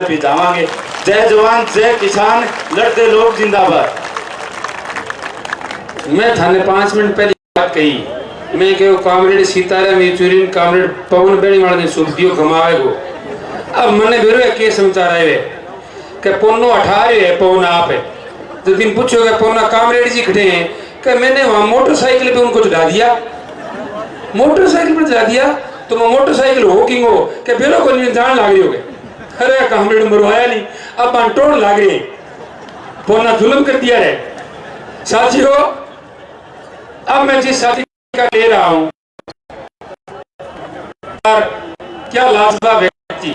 भी जावांगे। जय जवान जय किसान, लड़ते लोग जिंदाबाद। मैं थाने 5 मिनट पहले बात कही, मैं कहो कामरेड सीताराम येचुरी कामरेड पवन बेड़ीवाल ने शुभ दियो कमावेगो। अब मने बेरो के समाचार आए कि पोनो 18 है पवन आप है। तो दिन पूछोगे पोना कामरेड जी खड़े हैं कि मैंने वहां मोटरसाइकिल पे उनको चढ़ा दिया, मोटरसाइकिल पर चढ़ा दिया तो वो मोटरसाइकिल वॉकिंग हो कि बेरो को नहीं जान लाग रही होगे। अरे कामरेड मरवाया नहीं, अब बांटोड़ लाग रहे, पोना जुल्म कर दिया है। साथियों, अब मैं जिस साथी का ले रहा हूं, क्या लाजवाब व्यक्ति,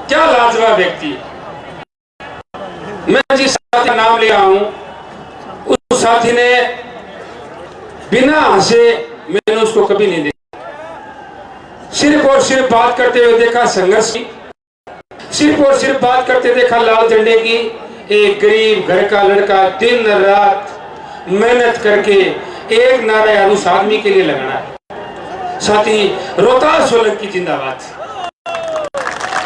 क्या लाजवाब व्यक्ति। मैं जिस साथी का नाम ले रहा हूं, उस साथी ने बिना हंसे मैंने उसको कभी नहीं देखा। सिर्फ और सिर्फ बात करते हुए देखा संघर्ष की, सिर्फ और सिर्फ बात करते देखा लाल झंडे की। एक गरीब घर का लड़का दिन रात मेहनत करके एक नारा उस आदमी के लिए लगाना है। साथी रोहतास सोलंकी जिंदाबाद,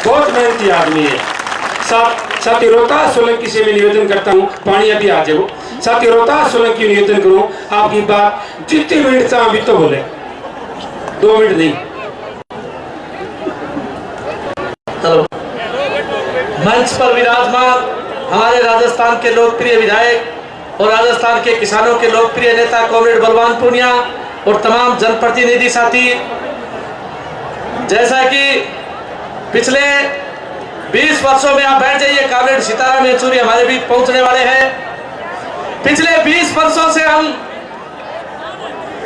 बहुत मेहनती आदमी है। साथी रोहतास सोलंकी से मैं निवेदन करता हूँ, पानी अभी आ जाओ। साथी रोहतास सोलंकी निवेदन करूँ, आपकी बात जितने मिनट चाह अभी तो बोले, 2 मिनट नहीं। हेलो, मंच पर विराजमान हमारे राजस्थान के लोकप्रिय विधायक और राजस्थान के किसानों के लोकप्रिय नेता कॉमरेड बलवान पूनिया और तमाम जनप्रतिनिधि साथी, जैसा कि पिछले 20 वर्षों में आप बैठ जाइए, कॉमरेड सीताराम येचुरी हमारे बीच पहुंचने वाले हैं। पिछले 20 वर्षों से हम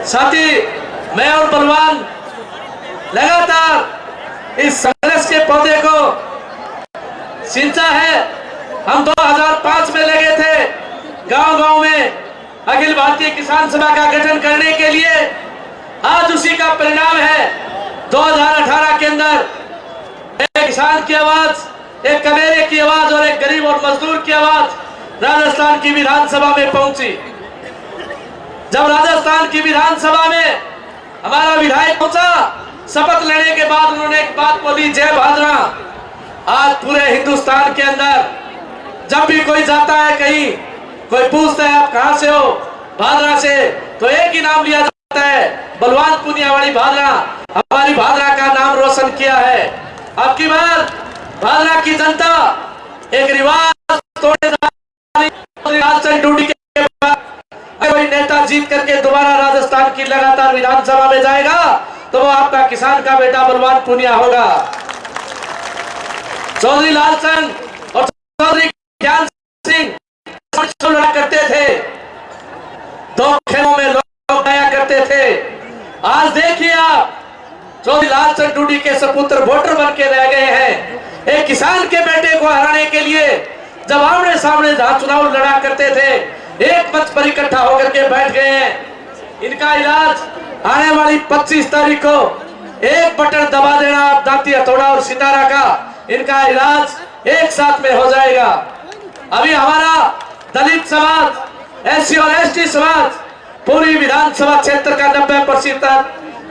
साथी, मैं और बलवान लगातार इस संघर्ष के पौधे को सिंचा है। हम 2005 में लगे थे गांव-गांव में अखिल भारतीय किसान सभा का गठन करने के लिए। आज उसी का परिणाम है 2018 के अंदर एक किसान की आवाज, एक कबीरे की आवाज और एक गरीब और मजदूर की आवाज राजस्थान की विधानसभा में पहुंची। जब राजस्थान की विधानसभा में हमारा विधायक पहुंचा, शपथ लेने के बाद उन्होंने एक बात बोली, जय भादरा। आज पूरे हिंदुस्तान के अंदर जब भी कोई जाता है, कहीं कोई पूछता है आप कहां से हो, भादरा से, तो एक ही नाम लिया जाता है, बलवान पूनिया वाली भादरा। हमारी भादरा का नाम रोशन किया है। अब की बार भादरा की जनता एक रिवाज तोड़ने ड्यूटी के बाद कोई नेता जीत करके दोबारा राजस्थान की लगातार विधानसभा में जाएगा तो वो आपका किसान का बेटा बलवान पूनिया होगा। चौधरी लालचंद और चौधरी ज्ञान सिंह लड़ा करते थे, 2 खेलों में लोग आया करते थे। आज देखिए आप, चौधरी लालचंद डूडी के सपुत्र वोटर बन के रह गए हैं। एक किसान के बेटे को हराने के लिए जब आमने सामने जहां चुनाव लड़ा करते थे, एक मंच पर इकट्ठा होकर के बैठ गए हैं। इनका इलाज आने वाली 25 तारीख को एक बटन दबा देना, आप दांती हथौड़ा और सितारा का, इनका इलाज एक साथ में हो जाएगा। अभी हमारा दलित समाज, एससी और एसटी समाज पूरी विधानसभा क्षेत्र का 90%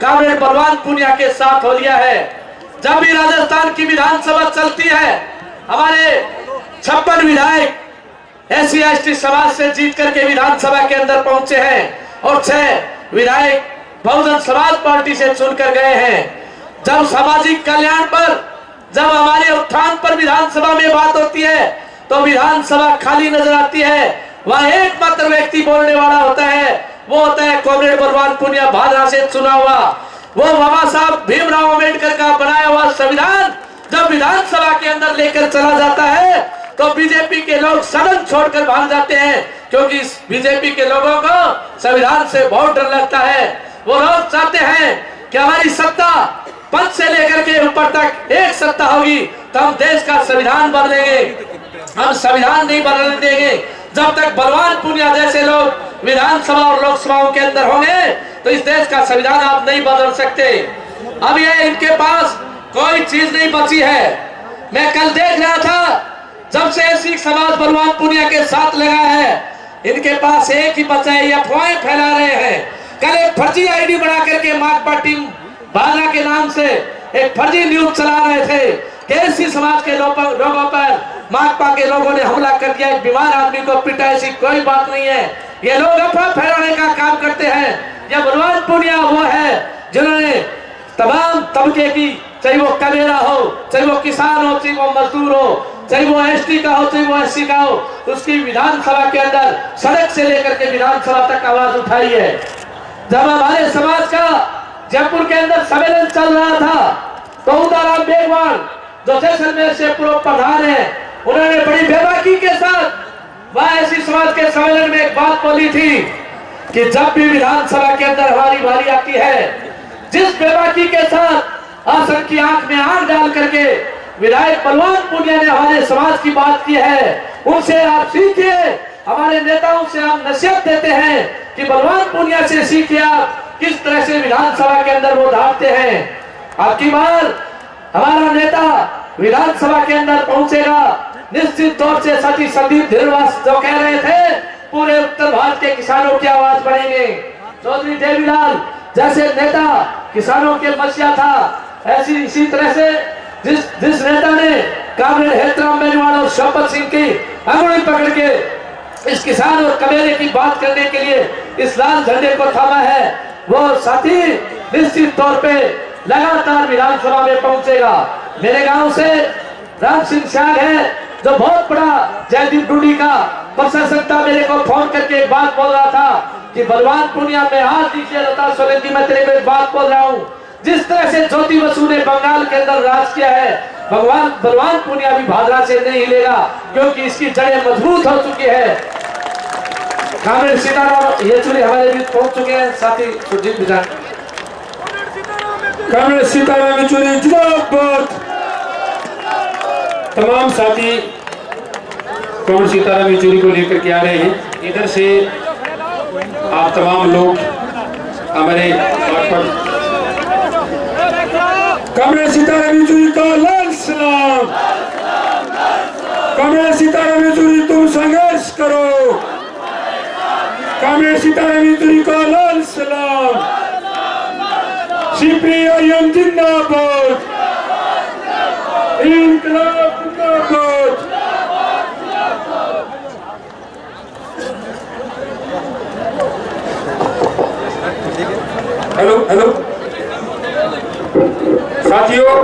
कॉमरेड बलवान पूनिया के साथ हो लिया है। जब भी राजस्थान की विधानसभा चलती है, हमारे 56 विधायक एससी एसटी समाज से जीत करके विधानसभा के अंदर पहुंचे हैं और 6 विधायक बहुजन समाज पार्टी से चुनकर गए हैं। जब सामाजिक कल्याण पर, जब हमारे उत्थान पर विधानसभा में बात होती है तो विधानसभा खाली नजर आती है। वहां एकमात्र व्यक्ति बोलने वाला होता है, वो होता है कॉमरेड बलवान पूनिया, भादरा से चुना हुआ। वो बाबा साहब भीमराव अम्बेडकर का बनाया हुआ संविधान जब विधानसभा के अंदर लेकर चला जाता है तो बीजेपी के लोग सदन छोड़कर भाग जाते हैं, क्योंकि बीजेपी के लोगों को संविधान से बहुत डर लगता है। वो लोग चाहते हैं कि हमारी सत्ता पद से लेकर के ऊपर तक एक सत्ता होगी तो हम देश का संविधान बदलेंगे। हम संविधान नहीं बदलने देंगे जब तक बलवान पूनिया जैसे लोग विधानसभा और लोकसभाओं के अंदर होंगे, तो इस देश का संविधान आप नहीं बदल सकते। अब ये इनके पास कोई चीज नहीं बची है। मैं कल देख रहा था, जब से एससी समाज बलवान पूनिया के साथ लगा है, इनके पास एक ही बचा है, ये अफवाहें फैला रहे हैं। कल एक फर्जी आईडी बना करके माकपा टीम भादरा के नाम से एक फर्जी न्यूज चला रहे थे कैसी समाज के लोगों पर माकपा के लोगों ने हमला कर दिया, एक बीमार आदमी को पीटा, ऐसी कोई बात नहीं है। ये लोग अफवाह फैलाने का काम करते हैं। ये बलवान पूनिया वो है जिन्होंने तमाम तबके की, चाहे वो कबीरा हो, चाहे वो किसान हो, चाहे वो मजदूर हो, चाहे वो एसटी का हो, चाहे वो एससी का हो, उसकी विधानसभा के अंदर सड़क से लेकर के विधानसभा तक आवाज उठाई है। जब हमारे समाज का जयपुर के अंदर सम्मेलन चल रहा था तो उदाराम बेगवान जो जैसलमेर से पूर्व प्रधान है, उन्होंने बड़ी बेबाकी के साथ वह ऐसी समाज के सम्मेलन में एक बात बोली थी कि जब भी विधानसभा के अंदर हमारी बारी आती है, जिस बेबाकी के साथ आसन की आंख में आंख डाल करके विधायक बलवान पूनिया ने हमारे समाज की बात की है, उनसे आप सीखिए। हमारे नेताओं से हम नसीहत देते हैं कि बलवान पूनिया से सीखिए आप किस तरह से विधानसभा के अंदर वो धारते हैं। आपकी बार हमारा नेता विधानसभा के अंदर पहुंचेगा, निश्चित तौर से साथी संदीप धिरवास जो कह रहे थे पूरे उत्तर भारत के किसानों की आवाज बढ़ेंगे। चौधरी देवीलाल जैसे नेता किसानों के मसीहा था, ऐसी इसी तरह से जिस नेता ने कामरेड हेतराम बेनीवाल और शोभत सिंह की अंगुली पकड़ के इस किसान और कबीले की बात करने के लिए इस लाल झंडे को थामा है, वो साथी निश्चित तौर पे लगातार विधानसभा में पहुंचेगा। मेरे गांव से राम सिंह शाह है जो बहुत बड़ा जयदीप डूडी का प्रशासकता, मेरे को फोन करके एक बात बोल रहा था कि बलवान पूनिया में हाथ दीजिए लता सोलंकी, मैं तेरे को एक बात बोल रहा हूँ, जिस तरह से ज्योति बसु ने बंगाल के अंदर राज किया है, बलवान पूनिया भी भादरा से नहीं हिलेगा, क्योंकि इसकी जड़ें मजबूत हो चुकी है। कामरेड सीताराम येचुरी हमारे बीच पहुंच चुके हैं, साथी सुरजीत बिजान। कामरेड सीताराम येचुरी जिंदाबाद। तमाम साथी कामरेड सीताराम येचुरी को लेकर के आ रहे हैं। इधर से आप तमाम लोग हमारे कामरेड सीताराम येचुरी का लाल सलाम। कामरेड सीताराम येचुरी तुम संघर्ष करो। कामरेड सीताराम येचुरी का लाल सलाम। सीपीआईएम जिंदाबाद। इंकलाब जिंदाबाद। हेलो हेलो साथियों,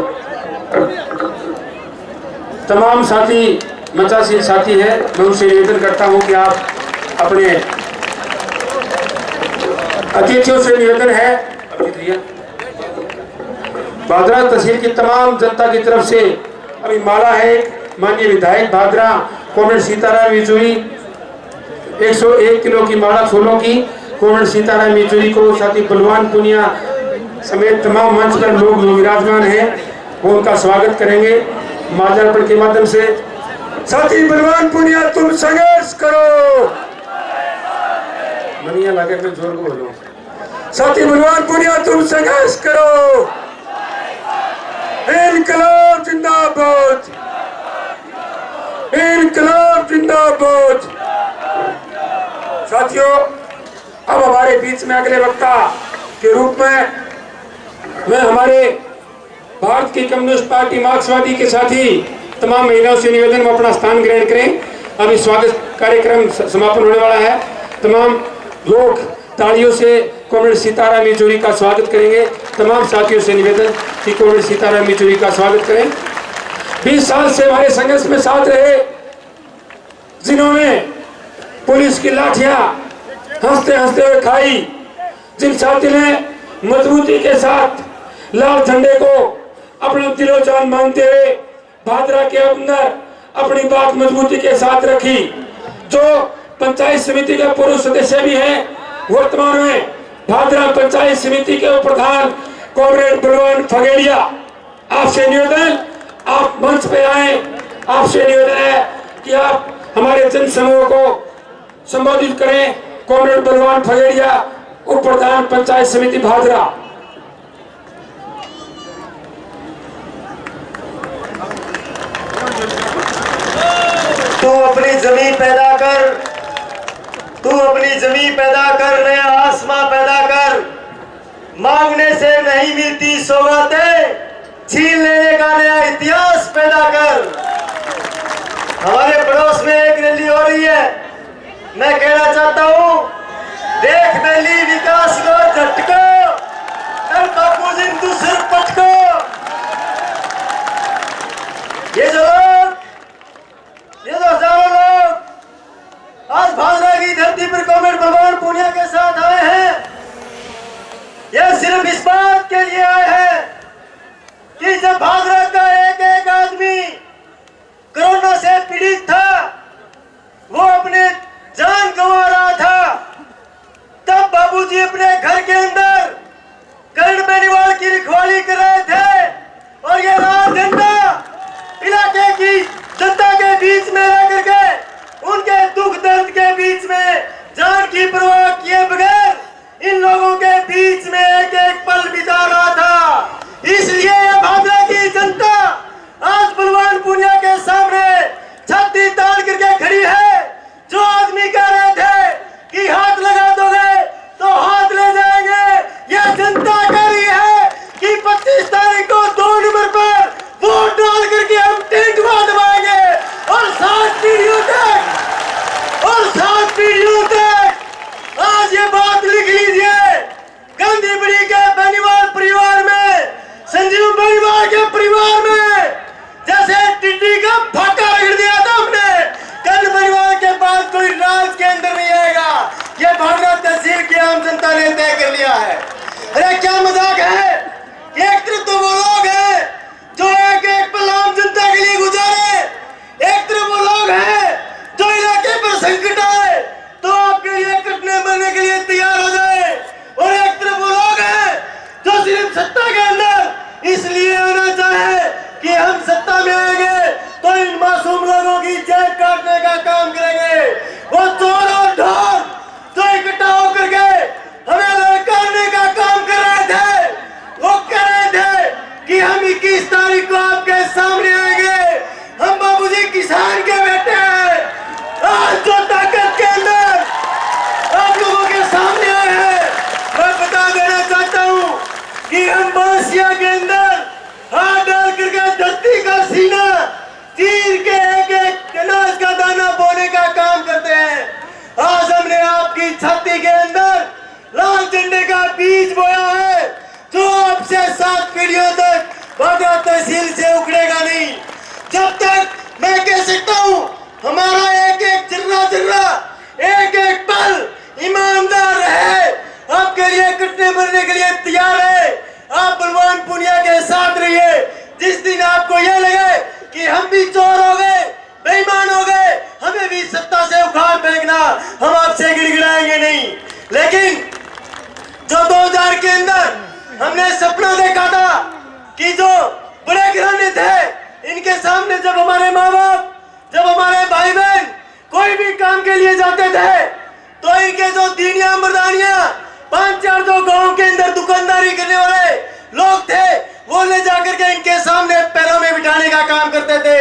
तमाम साथी मचासी साथी है, मैं उनसे निवेदन करता हूं कि आप अपने अतिथियों से निवेदन है, भादरा तहसील की तमाम जनता की तरफ से अभी माला है माननीय विधायक भादरा कामरेड सीताराम येचुरी 101 किलो की माला फूलों की कामरेड सीताराम येचुरी को, साथी बलवान पूनिया समेत तमाम मंच पर लोग जो विराजमान हैं वो उनका स्वागत करेंगे माल्यार्पण के माध्यम से। साथी बलवान पूनिया तुम संघर्ष करो। मनिया लगे मैं जोर को बोलो। साथी बलवान पूनिया तुम संघर्ष करो। इंकलाब जिंदाबाद। इंकलाब जिंदाबाद। साथियों, अब हमारे बीच में अगले वक्ता के रूप में मैं हमारे भारत की कम्युनिस्ट पार्टी मार्क्सवादी के साथी तमाम महिलाओं से निवेदन में अपना स्थान ग्रहण करें। अभी स्वागत कार्यक्रम समापन होने वाला है। तमाम लोग तालियों से कामरेड सीताराम येचुरी का स्वागत करेंगे। तमाम साथियों से निवेदन कि कामरेड सीताराम येचुरी का स्वागत करें। 20 साल से हमारे संघर्ष में साथ रहे, जिन्होंने पुलिस की लाठियां हंसते हंसते हुए खाई, जिन साथी ने मजबूती के साथ लाल झंडे को अपना दिलो जान मानते हुए भादरा के अंदर अपनी बात मजबूती के साथ रखी, जो पंचायत समिति के पूर्व सदस्य भी हैं, वर्तमान में भादरा पंचायत समिति के प्रधान कामरेड बलवान फगेड़िया। आपसे निवेदन, आप मंच पे आए, आपसे निवेदन है कि आप हमारे जन समूह को संबोधित करें। कामरेड बलवान फगेड़िया, उप प्रधान पंचायत समिति भादरा। तू अपनी जमीन पैदा कर, तू अपनी जमीन पैदा कर, नया आसमां पैदा कर। मांगने से नहीं मिलती सौगातें, छीन लेने का नया इतिहास पैदा कर। हमारे पड़ोस में एक रैली हो रही है, मैं कहना चाहता हूं, देख बेली विकास को झटको, कर बापू सिंह तू सिर पटको। ये जो हजारों लोग आज भाजपा की धरती पर कॉमरेड बलवान पूनिया के साथ आए हैं, यह सिर्फ इस बात के लिए आए हैं कि जब भाजपा का एक एक आदमी कोरोना से पीड़ित था, वो अपने जान गंवा रहा था, तब बाबूजी अपने घर के अंदर करण बेनीवाल की रखवाली कर रहे थे और ये लाल झंडा इलाके की जनता के बीच में रह करके उनके दुख दर्द के बीच में जान की परवाह किए बगैर इन लोगों के बीच में एक एक पल बिता रहा था। इसलिए भाजपा की जनता आज बलवान पूनिया के सामने छाती तान करके खड़ी है। जो आदमी कह रहे थे कि हाथ लगा दोगे तो हाथ ले जाएंगे, यह जनता कह रही है कि 25 तारीख को 2 नंबर पर वोट डाल करके हम टेंट दबाएंगे और 7 पीढ़ियों तक आज ये बात लिख लीजिए। गांधीबड़ी के बेनीवाल परिवार में, संजीव बेनीवाल के परिवार में जैसे टिड्डी का फाका रगड़ दिया था हमने, कल बेनीवाल के बाद कोई राज के अंदर नहीं आएगा, ये भागरा तहसील की आम जनता ने तय कर लिया है। अरे क्या मजाक है, एक तरफ तो वो लोग हैं जो एक एक पल आम जनता के लिए गुजारे, एक तरफ वो लोग हैं जो इलाके पर संकट आए तो आपके लिए कटने मरने के लिए तैयार हो जाए, और एक तरफ वो लोग हैं जो सिर्फ सत्ता के अंदर इसलिए आना चाहे कि हम सत्ता में आएंगे तो इन मासूम लोगों की जेब काटने का काम करेंगे। वो चोर और ढोर जो इकट्ठा होकर के हमें ललकारने का काम कर रहे थे, वो कह रहे थे कि हम 21 तारीख को आपके सामने आएंगे, हम बाबूजी किसान के बेटे हैं। आज जो ताकत के अंदर आप लोगों के सामने आए हैं, मैं बता देना चाहता हूं कि हम बांसिया के अंदर हाथ डाल करके धरती का सीना चीर के एक एक अनाज का दाना बोने का काम करते हैं। आज हमने आपकी छाती के अंदर लाल झंडे का बीज बोया है जो आपसे 7 पीढ़ियों तक भागरा तहसील से उखड़ेगा नहीं। जब तक मैं कह सकता हूं हमारा एक एक जर्रा एक एक पल ईमानदार रहे, आपके लिए कटने मरने के लिए तैयार है। आप बलवान पूनिया के साथ रहिए। जिस दिन आपको यह लगे कि हम भी चोर हो गए, बेईमान हो गए, हमें भी सत्ता से उखाड़ फेंकना, हम आपसे गिड़गिड़ाएंगे नहीं। लेकिन जो 2000 के अंदर हमने सपना देखा था कि जो बड़े घराने थे इनके सामने जब हमारे माँ बाप, जब हमारे भाई बहन कोई भी काम के लिए जाते थे तो इनके जो दीनिया मर्दानिया 5-4 जो गांव के अंदर दुकानदारी करने वाले लोग थे वो ले जाकर के इनके सामने पैरों में बिठाने का काम करते थे,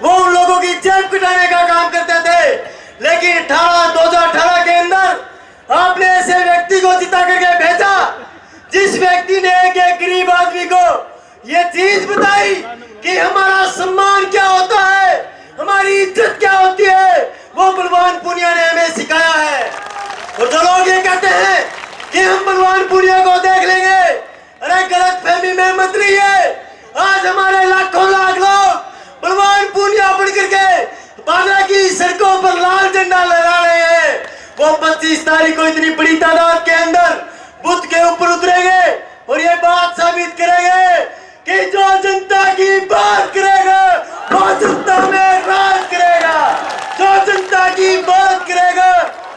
वो उन लोगों की जेब कटाने का काम करते थे। लेकिन 2018 के अंदर आपने ऐसे व्यक्ति को जिता करके भेजा जिस व्यक्ति ने एक एक गरीब आदमी को ये चीज बताई कि हमारा सम्मान क्या होता है, हमारी इज्जत क्या होती है, वो बलवान पूनिया ने हमें सिखाया है। और जो लोग ये कहते हैं कि हम बलवान पूनिया को देख लेंगे, अरे गलत फहमी में मत रहिए। आज हमारे लाखों लाख लोग बलवान पूनिया बढ़ करके भाजपा की सड़कों पर लाल झंडा लहरा रहे हैं। वो 25 तारीख को इतनी बड़ी तादाद के अंदर बुद्ध के ऊपर उतरेंगे और ये बात साबित करेंगे कि जो जनता की बात करेगा वो जनता में राज करेगा, जो जनता की बात करेगा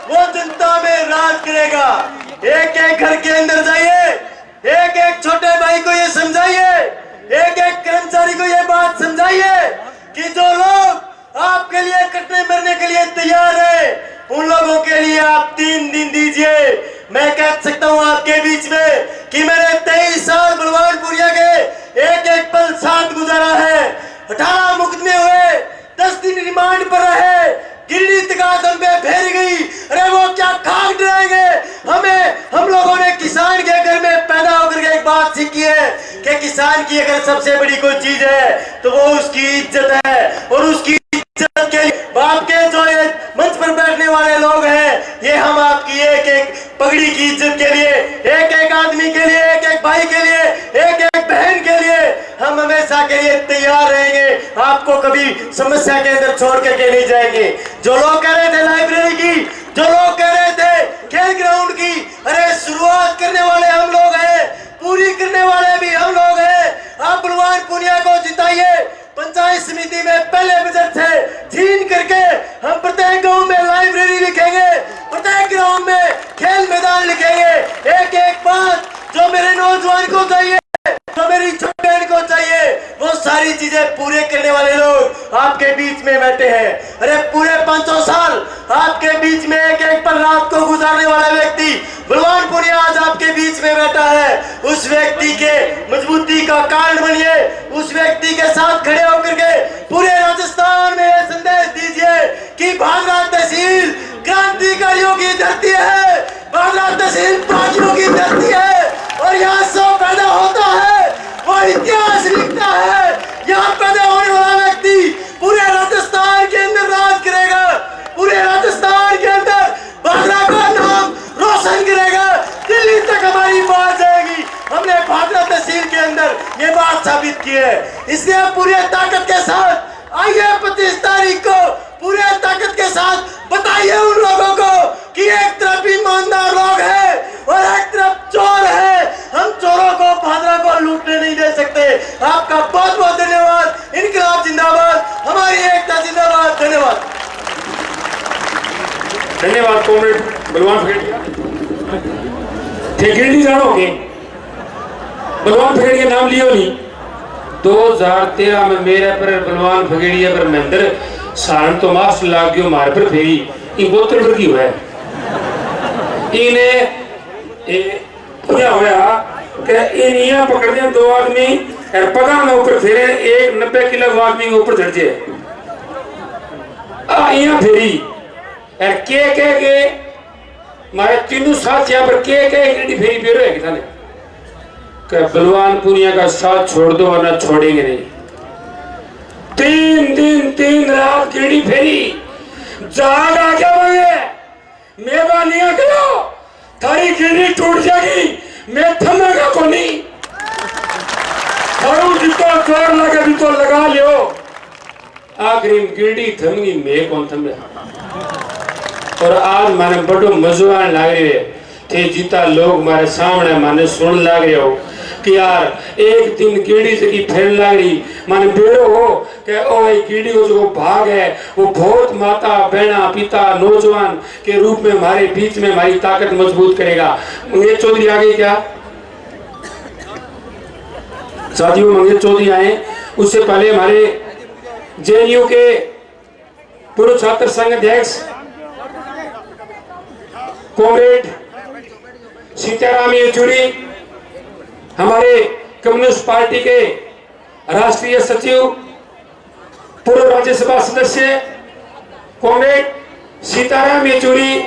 वो जनता में राज करेगा। एक एक घर के अंदर जाइए, एक एक छोटे भाई को ये समझाइए, एक एक कर्मचारी को ये बात समझाइए कि जो लोग आपके लिए कटने मरने के लिए तैयार है उन लोगों के लिए आप 3 दिन दीजिए। मैं कह सकता हूं आपके बीच में कि मैंने 23 साल बलवान पूनिया के एक एक पल साथ गुजारा है। 18 मुकदमे हुए, 10 दिन रिमांड पर रहे, गिरडी तकात हम पे फेर गई। अरे वो क्या खाक डराएंगे हमें। हम लोगों ने किसान के घर में पैदा होकर के एक बात सीखी है कि किसान की अगर सबसे बड़ी कोई चीज है तो वो उसकी इज्जत है, और उसकी इज्जत के लिए बाप के जो ये मंच पर बैठने वाले लोग हैं, ये हम आपकी एक एक पगड़ी की इज्जत के लिए, एक एक आदमी के लिए, एक एक भाई के लिए, एक एक बहन के लिए हम हमेशा के लिए तैयार रहेंगे। आपको कभी समस्या के अंदर छोड़ करके नहीं जाएंगे। जो लोग कह रहे थे लाइब्रेरी की, जो लोग कह रहे थे खेल ग्राउंड की, अरे शुरुआत करने वाले हम लोग हैं, पूरी करने वाले भी हम लोग हैं। आप बलवान पूनिया को जिताइए। पंचायत समिति में पहले बजट से छीन करके हम प्रत्येक गांव में लाइब्रेरी लिखेंगे, प्रत्येक ग्राउंड में खेल मैदान लिखेंगे। एक एक बात जो मेरे नौजवान को चाहिए, जो मेरी छोटी बहन को चाहिए, वो सारी चीजें पूरे करने वाले लोग आपके बीच में बैठे हैं। अरे पूरे 500 साल आपके बीच में एक एक पल रात को गुजारने वाला व्यक्ति बलवान पूनिया आज आपके बीच में बैठा है। उस व्यक्ति के मजबूती का कारण बनिए, उस व्यक्ति के साथ खड़े होकर के पूरे राजस्थान में यह संदेश दीजिए कि भादरा तहसील क्रांतिकारियों की धरती है, भादरा तहसील प्राचियों की धरती है, और यहाँ सब पैदा होता है, वो इतिहास लिखता है। यहाँ पैदा होने वाला व्यक्ति पूरे राजस्थान के अंदर राज करेगा, पूरे राजस्थान के अंदर भादरा का नाम रोशन करेगा। दिल्ली तक हमारी बात जाएगी। हमने भादरा तहसील के अंदर ये बात साबित की है। इसलिए पूरे ताकत के साथ आइए 25 तारीख को पूरे ताकत के साथ बताइए उन लोगों को कि एक तरफ ईमानदार लोग हैं और एक तरफ चोर है। हम चोरों को भादरा को लूटने नहीं दे सकते। आपका बहुत बहुत धन्यवाद। इनकलाब जिंदाबाद, हमारी एकता जिंदाबाद। धन्यवाद। धन्यवाद कॉमरेड बलवान फगेड़िया। थे गिरडी जानो के बलवान फगेड़िया नाम लियो नहीं। 2013 में मेरे पर बलवान फगेड़िया पर महेंद्र सारण तो मास लाग गयो मार पर फेरी इन बोतल पर की हुआ है। इन्हें क्या होया कि इन यहाँ पकड़ दिया 2 आदमी और पगा में ऊपर फेरे, एक 90 किलो आदमी के ऊपर चढ़ जाए यहाँ फेरी और के मारे तीनों साथ यहाँ पर के फेरी फेरो है किसाने बलवान पूनिया का साथ छोड़ दो वरना छोड़ेंगे नहीं। 3 दिन 3 रात कीड़ी फेरी जाग आ क्या मांगे मेहरबानियां करो, थारी कीड़ी टूट जाएगी, मैं थमेगा को नहीं। थारू जितना जोर लगे भी तो लगा लियो, आखिरी कीड़ी थमगी मैं कौन थमे। और आज माने बड़ो मजो आने लग रहे थे जीता लोग मारे सामने माने सुन लग रहे हो कि यार एक दिन कीड़ी से की फेर लग रही माने बेड़ो हो कि ओ कीड़ी को जो भाग है वो बहुत माता बहना पिता नौजवान के रूप में हमारे बीच में हमारी ताकत मजबूत करेगा। मंगेश चौधरी आ गए क्या साथियों? मंगेश चौधरी आए। उससे पहले हमारे जेएनयू के पूर्व छात्र संघ अध्यक्ष कॉमरेड सीताराम येचुरी, हमारे कम्युनिस्ट पार्टी के राष्ट्रीय सचिव पूर्व राज्यसभा सदस्य कॉमरेड सीताराम येचुरी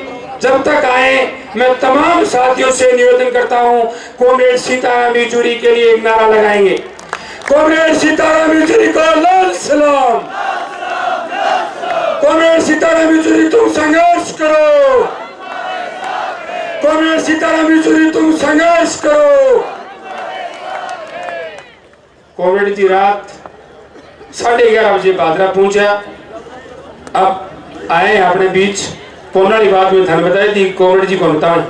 जब तक आए मैं तमाम साथियों से निवेदन करता हूं कॉमरेड सीताराम येचुरी के लिए एक नारा लगाएंगे। कॉमरेड सीताराम येचुरी को लाल सलाम। कॉमरेड सीताराम येचुरी तुम संघर्ष करो, कॉमरेड सीताराम येचुरी तुम संघर्ष करो। कॉमरेड जी रात 11:30 बजे भादरा पहुंचा। अब आए अपने बीच कोमराली बात में धन बताई थी कॉमरेड जी को बताएं।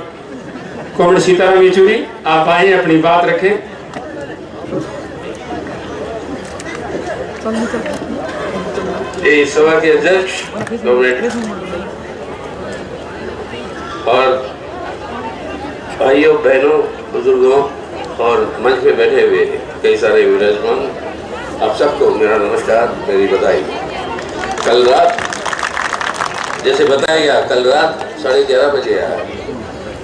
कॉमरेड सीताराम येचुरी आप आए अपनी बात रखें। सभा के अध्यक्ष कॉमरेड और भाइयों बहनों बुजुर्गों और मंच में बैठे हुए कई सारे विराजमान, आप सबको मेरा नमस्कार, मेरी बधाई। कल रात जैसे बताया गया, कल रात 11:30 बजे आया,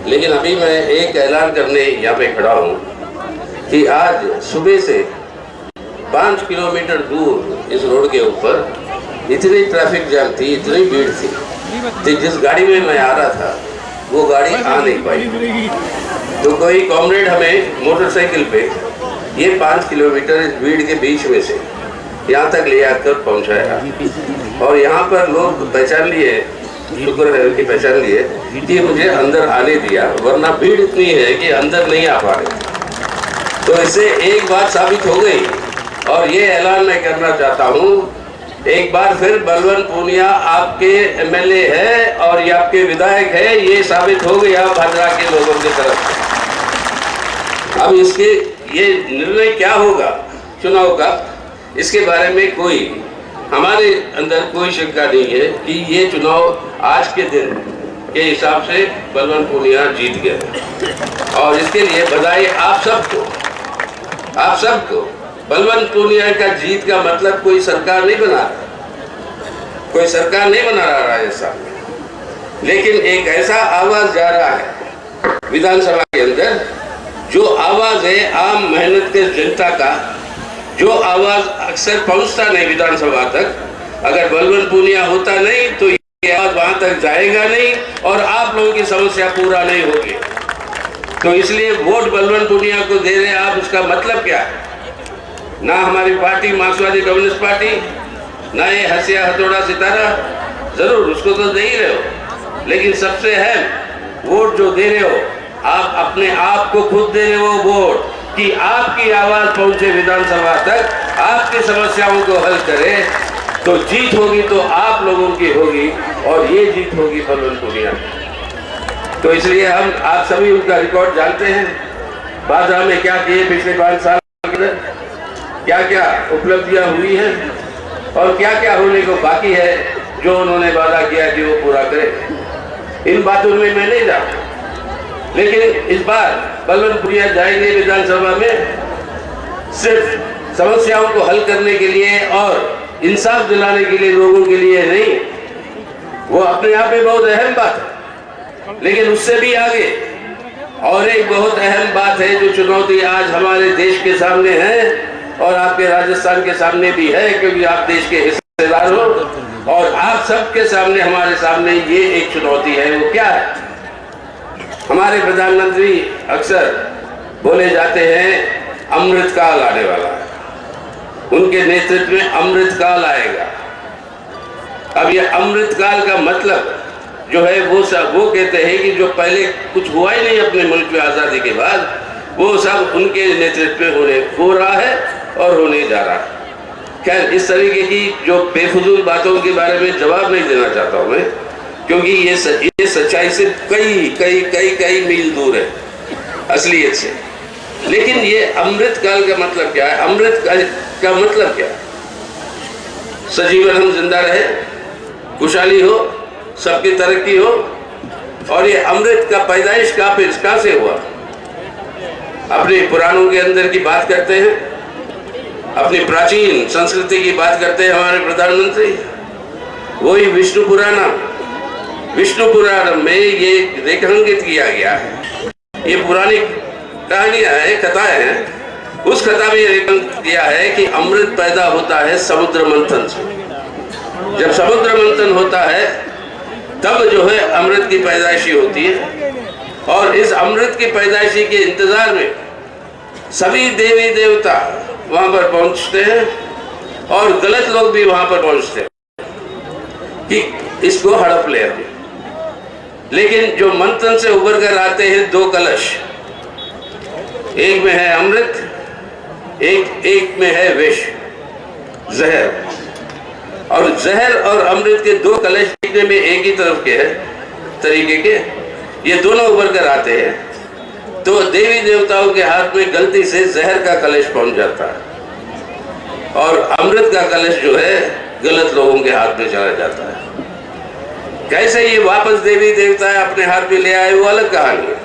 लेकिन अभी मैं एक ऐलान करने यहाँ पे खड़ा हूँ कि आज सुबह से 5 किलोमीटर दूर इस रोड के ऊपर इतनी ट्रैफिक जाम थी, इतनी भीड़ थी, जिस गाड़ी में मैं आ रहा था वो गाड़ी आ नहीं पाई। तो कोई कॉमरेड हमें मोटरसाइकिल पे ये 5 किलोमीटर इस भीड़ के बीच में से यहाँ तक ले आकर पहुँचाया। और यहाँ पर लोग पहचान लिए, शुक्र है उनकी पहचान लिए कि मुझे अंदर आने दिया, वरना भीड़ इतनी है कि अंदर नहीं आ पा रहे। तो इससे एक बात साबित हो गई, और ये ऐलान मैं करना चाहता हूँ, एक बार फिर बलवंत पूनिया आपके एमएलए है और ये आपके विधायक है, ये साबित हो गया भाजपा के लोगों की तरफ से। अब इसके ये निर्णय क्या होगा चुनाव का, इसके बारे में कोई हमारे अंदर कोई शंका नहीं है कि ये चुनाव आज के दिन के हिसाब से बलवंत पूनिया जीत गए। और इसके लिए बधाई आप सबको। बलवंत पूनिया का जीत का मतलब कोई सरकार नहीं बना रहा, कोई सरकार नहीं बना रहा राजस्थान, लेकिन एक ऐसा आवाज जा रहा है विधानसभा के अंदर, जो आवाज है आम मेहनत के जनता का, जो आवाज अक्सर पहुंचता नहीं विधानसभा तक। अगर बलवंत पूनिया होता नहीं तो ये आवाज वहां तक जाएगा नहीं और आप लोगों की समस्या पूरा नहीं होगी। तो इसलिए वोट बलवंत पूनिया को दे रहे हैं आप, उसका मतलब क्या है? ना हमारी पार्टी मार्क्सवादी कम्युनिस्ट पार्टी, ना ये हंसिया हथौड़ा सितारा, जरूर उसको तो दे ही रहे हो, लेकिन सबसे अहम वोट जो दे रहे हो आप अपने आप को खुद दे रहे हो वोट, कि आपकी आवाज पहुंचे विधानसभा तक, आपकी समस्याओं को हल करे। तो जीत होगी तो आप लोगों की होगी, और ये जीत होगी बलवंत पूनिया। तो इसलिए हम आप सभी उनका रिकॉर्ड जानते हैं, बाजरा में क्या किए पिछले 5 साल के अंदर, क्या क्या उपलब्धियां हुई हैं और क्या क्या होने को बाकी है, जो उन्होंने वादा किया कि वो पूरा करें। इन बातों में मैं नहीं जाऊँ, लेकिन इस बार बलवंत पूनिया जाएंगे विधानसभा में सिर्फ समस्याओं को हल करने के लिए और इंसाफ दिलाने के लिए, लोगों के लिए नहीं। वो अपने आप में बहुत अहम बात है, लेकिन उससे भी आगे और एक बहुत अहम बात है जो चुनौती आज हमारे देश के सामने है और आपके राजस्थान के सामने भी है, क्योंकि आप देश के हिस्सेदार हो। और आप सबके सामने, हमारे सामने ये एक चुनौती है। वो क्या है? हमारे प्रधानमंत्री अक्सर बोले जाते हैं अमृतकाल आने वाला है, उनके नेतृत्व में अमृतकाल आएगा। अब ये अमृतकाल का मतलब जो है वो कहते हैं कि जो पहले कुछ हुआ ही नहीं अपने मुल्क में आज़ादी के बाद, वो सब उनके नेतृत्व में हो रहा है और होने जा रहा है। खैर, इस तरीके की जो बेफजूल बातों के बारे में जवाब नहीं देना चाहता हूँ मैं, क्योंकि ये सच्चाई से कई मील दूर है असलियत से। लेकिन ये अमृतकाल का मतलब क्या है? अमृत का मतलब क्या है? सजीवन हम जिंदा रहे, खुशहाली हो, सबकी तरक्की हो। और ये अमृत का पैदाइश कहाँ से हुआ? अपने पुराणों के अंदर की बात करते हैं, अपनी प्राचीन संस्कृति की बात करते हैं हमारे प्रधानमंत्री। वही विष्णु पुराण में ये रेखांकित किया गया है। ये पुरानी कहानियां हैं, कथाएं हैं। उस कथा में रेखांकित किया है कि अमृत पैदा होता है समुद्र मंथन से। जब समुद्र मंथन होता है तब जो है अमृत की पैदाइशी होती है। और इस अमृत की पैदाइशी के इंतजार में सभी देवी देवता वहां पर पहुंचते हैं और गलत लोग भी वहां पर पहुंचते हैं कि इसको हड़प ले। लेकिन जो मंथन से उभर कर आते हैं 2 कलश, एक में है अमृत, एक में है विष, जहर। और जहर और अमृत के 2 कलश दिखने में एक ही तरफ के है तरीके के, ये दोनों उभर कर आते हैं। तो देवी देवताओं के हाथ में गलती से जहर का कलश पहुंच जाता है और अमृत का कलश जो है गलत लोगों के हाथ में चला जाता है। कैसे ये वापस देवी देवता अपने हाथ में ले आए, वो अलग कहानी है।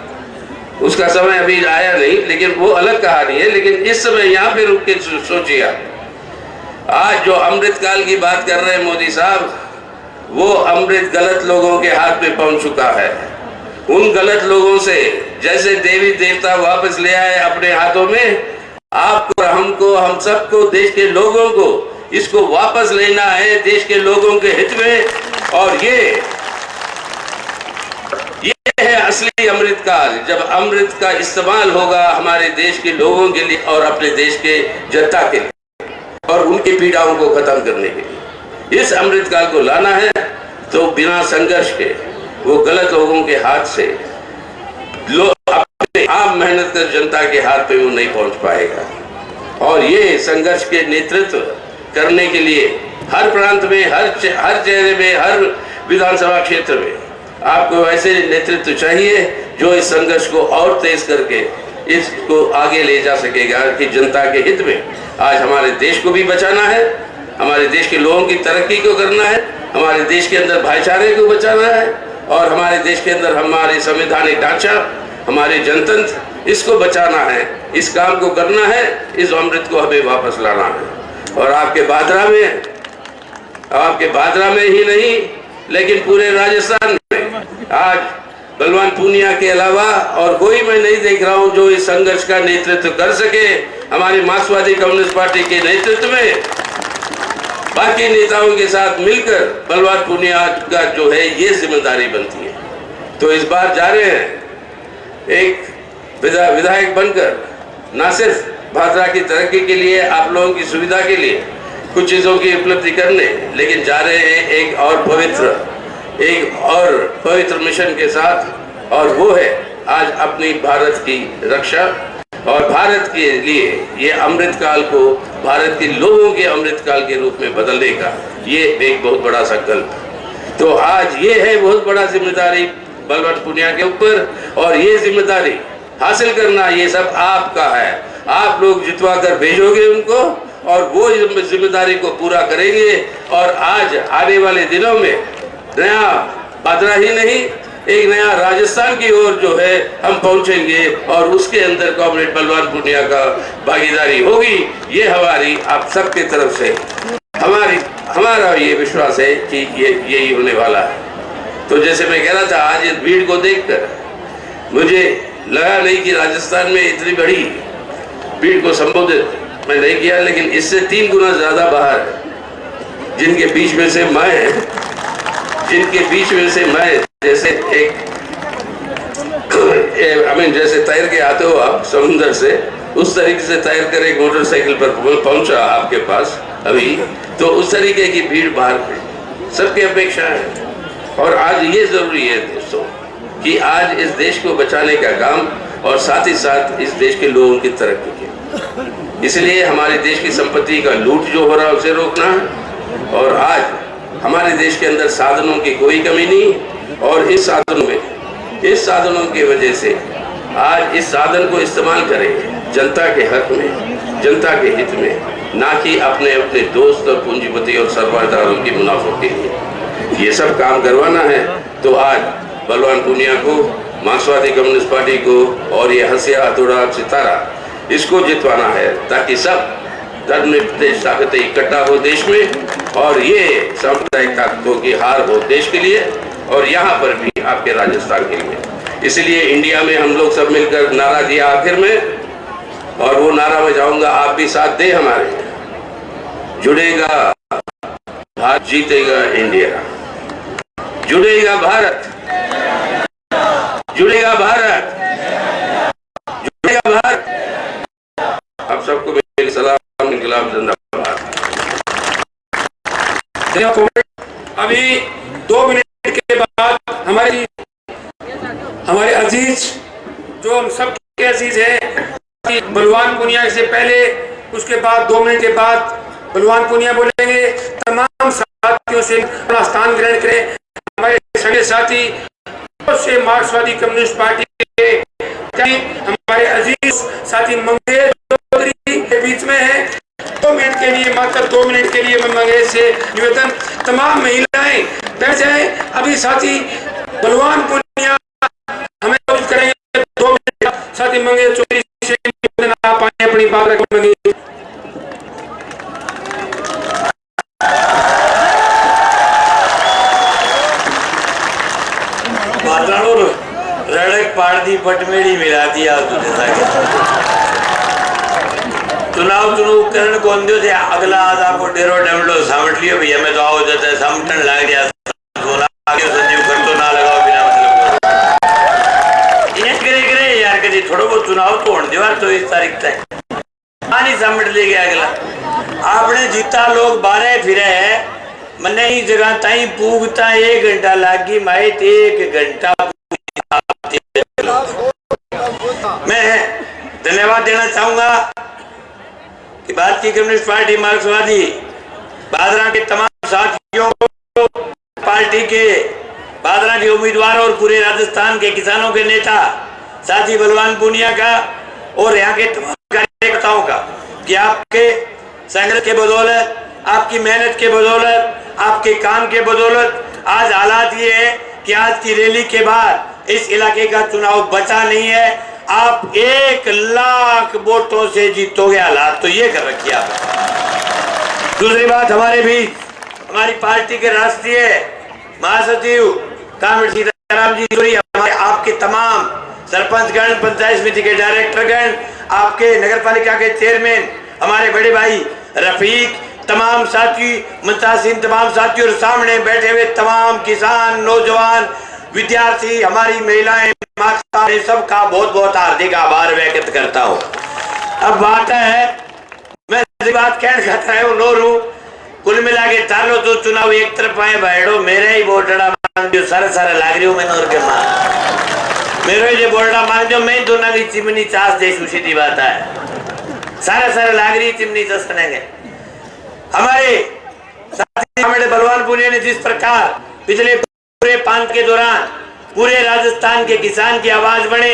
उसका समय अभी आया नहीं, लेकिन वो अलग कहानी है। लेकिन इस समय यहाँ पे रुक के सोचिए, आज जो अमृत काल की बात कर रहे हैं मोदी साहब, वो अमृत गलत लोगों के हाथ में पहुंच चुका है। उन गलत लोगों से जैसे देवी देवता वापस ले आए अपने हाथों में, आपको, हमको, हम सबको, देश के लोगों को इसको वापस लेना है देश के लोगों के हित में। और ये है असली अमृत काल, जब अमृत का इस्तेमाल होगा हमारे देश के लोगों के लिए और अपने देश के जनता के लिए और उनकी पीड़ाओं को खत्म करने के लिए। इस अमृत काल को लाना है तो बिना संघर्ष के, वो गलत लोगों के हाथ से, लोग अपने आप मेहनत कर जनता के हाथ पे वो नहीं पहुंच पाएगा। और ये संघर्ष के नेतृत्व करने के लिए हर प्रांत में, हर चेहरे में, हर विधानसभा क्षेत्र में आपको ऐसे नेतृत्व चाहिए जो इस संघर्ष को और तेज करके इसको आगे ले जा सकेगा कि जनता के हित में आज हमारे देश को भी बचाना है, हमारे देश के लोगों की तरक्की को करना है, हमारे देश के अंदर भाईचारे को बचाना है और हमारे देश के अंदर हमारे संवैधानिक ढांचा, हमारे जनतंत्र, इसको बचाना है। इस काम को करना है, इस अमृत को हमें वापस लाना है। और आपके बादरा में ही नहीं लेकिन पूरे राजस्थान में आज बलवान पूनिया के अलावा और कोई मैं नहीं देख रहा हूं जो इस संघर्ष का नेतृत्व कर सके। हमारी मार्क्सवादी कम्युनिस्ट पार्टी के नेतृत्व में बाकी नेताओं के साथ मिलकर बलवान पूनिया का जो है ये जिम्मेदारी बनती है। तो इस बार जा रहे हैं एक विधायक बनकर, ना सिर्फ भादरा की तरक्की के लिए, आप लोगों की सुविधा के लिए कुछ चीजों की उपलब्धि करने, लेकिन जा रहे हैं एक और पवित्र मिशन के साथ, और वो है आज अपनी भारत की रक्षा और भारत के लिए ये अमृत काल को भारत के लोगों के अमृत काल के रूप में बदलने का ये एक बहुत बड़ा संकल्प। तो आज ये है बहुत बड़ा जिम्मेदारी बलवान पूनिया के ऊपर, और ये जिम्मेदारी हासिल करना ये सब आपका है। आप लोग जितवा कर भेजोगे उनको और वो जिम्मेदारी को पूरा करेंगे। और आज आने वाले दिनों में नया भादरा ही नहीं, एक नया राजस्थान की ओर जो है हम पहुंचेंगे और उसके अंदर कॉमरेड बलवान पूनिया का भागीदारी होगी। ये हमारी आप सबके तरफ से हमारा ये विश्वास है कि ये यही होने वाला है। तो जैसे मैं कह रहा था, आज इस भीड़ को देखकर मुझे लगा नहीं कि राजस्थान में इतनी बड़ी भीड़ को संबोधित मैं नहीं किया, लेकिन इससे 3 गुना ज्यादा बाहर जिनके बीच में से मैं जैसे जैसे तैर के आते हो आप समुद्र से, उस तरीके से तैर कर एक मोटरसाइकिल पर पहुंचा आपके पास अभी, तो उस तरीके की भीड़ बाहर सबकी अपेक्षा है। और आज ये जरूरी है दोस्तों कि आज इस देश को बचाने का काम और साथ ही साथ इस देश के लोगों की तरक्की की, इसलिए हमारे देश की संपत्ति का लूट जो हो रहा है उसे रोकना है। और आज हमारे देश के अंदर साधनों की कोई कमी नहीं, और इस साधनों की वजह से आज इस साधन को इस्तेमाल करें जनता के हक में, जनता के हित में, ना कि अपने दोस्त और पूंजीपति और सरमादारों की मुनाफों के लिए। ये सब काम करवाना है तो आज बलवान पूनिया को, मार्क्सवादी कम्युनिस्ट पार्टी को और ये हंसिया हथौड़ा सितारा इसको जितवाना है, ताकि सब धर्मनिरपेक्ष ताकतें इकट्ठा हो देश में और ये सांप्रदायिक ताकतों की हार हो देश के लिए और यहाँ पर भी आपके राजस्थान के लिए। इसलिए इंडिया में हम लोग सब मिलकर नारा दिया आखिर में, और वो नारा में जाऊंगा, आप भी साथ दे हमारे। जुड़ेगा भारत, जीतेगा इंडिया। जुड़ेगा भारत, जुड़ेगा भारत, जुड़ेगा भारत। आप सबको मेरी सलाम, इंकलाब जिंदाबाद। अभी 2 मिनट के बाद हमारे अजीज, जो हम सबके अजीज है, बलवान पूनिया से पहले, उसके बाद 2 मिनट के बाद बलवान पूनिया बोलेंगे। तमाम साथियों से अपना स्थान ग्रहण करें। हमारे सगे साथी से मार्क्सवादी कम्युनिस्ट पार्टी के हमारे अजीज साथी मंगेश चौधरी के बीच में है। 2 मिनट के लिए, मात्र 2 मिनट के लिए मैं मंगेश से निवेदन, तमाम महिलाएं बैठ जाए। अभी साथी बलवान पूनिया हमें करेंगे 2 मिनट। साथी मंगेश चौधरी से निवेदन, आप आए अपनी बात रखेंगे। रड़क पाड़ दी पटमेड़ी मिला दिया चुनाव करण कौन दियो थे अगला आज आपको डेरो डमलो सामट लियो भैया, मैं तो आओ जाता है सामटन लग गया संजीव कर तो ना लगाओ बिना मतलब। थोड़ा बहुत चुनाव तो होने दीवार तो 24 तारीख तक पानी समझ ले गया अगला आपने जीता लोग 12 फिरे है मैंने ही जगह ताई पूगता 1 घंटा लागी माइत 1 घंटा मैं धन्यवाद देना चाहूंगा कि भारतीय कम्युनिस्ट पार्टी मार्क्सवादी भादरा के तमाम साथियों को पार्टी के भादरा के उम्मीदवार और पूरे राजस्थान के किसानों के नेता साथी बलवान पूनिया का और यहाँ के तमाम कार्यकर्ताओं का कि आपके संघर्ष के बदौलत आपकी मेहनत के बदौलत आपके काम के बदौलत आज हालात ये है कि आज की रैली के बाद इस इलाके का चुनाव बचा नहीं है आप 1 लाख वोटों से जीतोगे हालात तो ये कर रखी आप। दूसरी बात हमारे बीच हमारी पार्टी के राष्ट्रीय महासचिव कामरेड सीताराम जी जोरी हमारे आपके तमाम सरपंचगण पंचायत समिति के डायरेक्टरगण आपके नगर पालिका के चेयरमैन हमारे बड़े भाई रफीक तमाम साथी मुंतासिन तमाम साथी और सामने बैठे हुए तमाम किसान नौजवान विद्यार्थी हमारी महिलाएं माता सबका बहुत बहुत हार्दिक आभार व्यक्त करता हूँ। अब बात है मैं बात कहना चाहता है नोरू कुल मिला के चालो तो चुनाव एक तरफ आए बैठो मेरे ही बोटड़ा मांग दो सारा सारा लाग रही हूँ मैं नोर के मां मेरे जो बोटड़ा मांग दो मैं दोनों की चिमनी चास दे सीधी बात है सारा सारा लाग रही चिमनी चस करेंगे हमारे साथी हमारे बलवान पूनिया ने जिस प्रकार पिछले पूरे 5 के दौरान पूरे राजस्थान के किसान की आवाज बने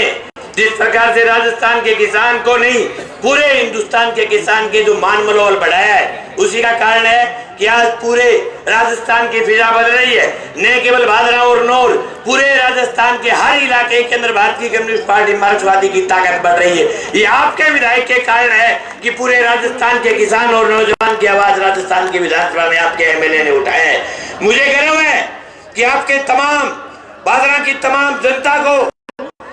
जिस प्रकार से राजस्थान के किसान को नहीं पूरे हिंदुस्तान के किसान के जो मान मनोबल बढ़ाया है उसी का कारण है कि आज पूरे राजस्थान की फिजा बदल रही है न केवल भादरा और नौर पूरे राजस्थान के हर इलाके के अंदर भारतीय कम्युनिस्ट पार्टी मार्क्सवादी की ताकत बढ़ रही है। ये आपके विधायक के कारण है कि पूरे राजस्थान के किसान और नौजवान की आवाज राजस्थान की विधानसभा में आपके एमएलए ने उठाया है। मुझे गर्व है कि आपके तमाम भादरा की तमाम जनता को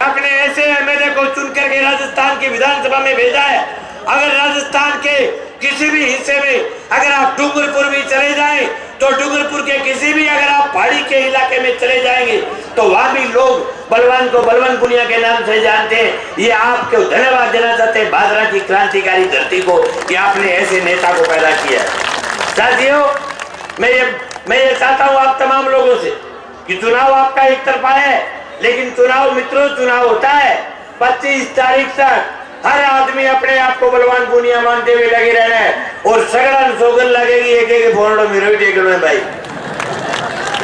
आपने ऐसे एमएलए को चुन करके राजस्थान की विधानसभा में भेजा है। अगर राजस्थान के किसी भी हिस्से में अगर आप डूंगरपुर भी चले जाएं तो डूंगरपुर के किसी भी अगर आप पहाड़ी के इलाके में चले जाएंगे तो वहां भी लोग बलवान को बलवान पुनिया के नाम से जानते हैं। ये आपको धन्यवाद देना चाहते हैं भादरा की क्रांतिकारी धरती को कि आपने ऐसे नेता को पैदा किया। साथियों मैं ये चाहता हूँ आप तमाम लोगों से कि चुनाव आपका एक तरफा है लेकिन चुनाव मित्रों चुनाव होता है 25 तारीख तक हर आदमी अपने आप को बलवान पूनिया मानते हुए लगे रहना है और सगड़न सोगन लगेगी एक फोड़ो मेरे देख लो भाई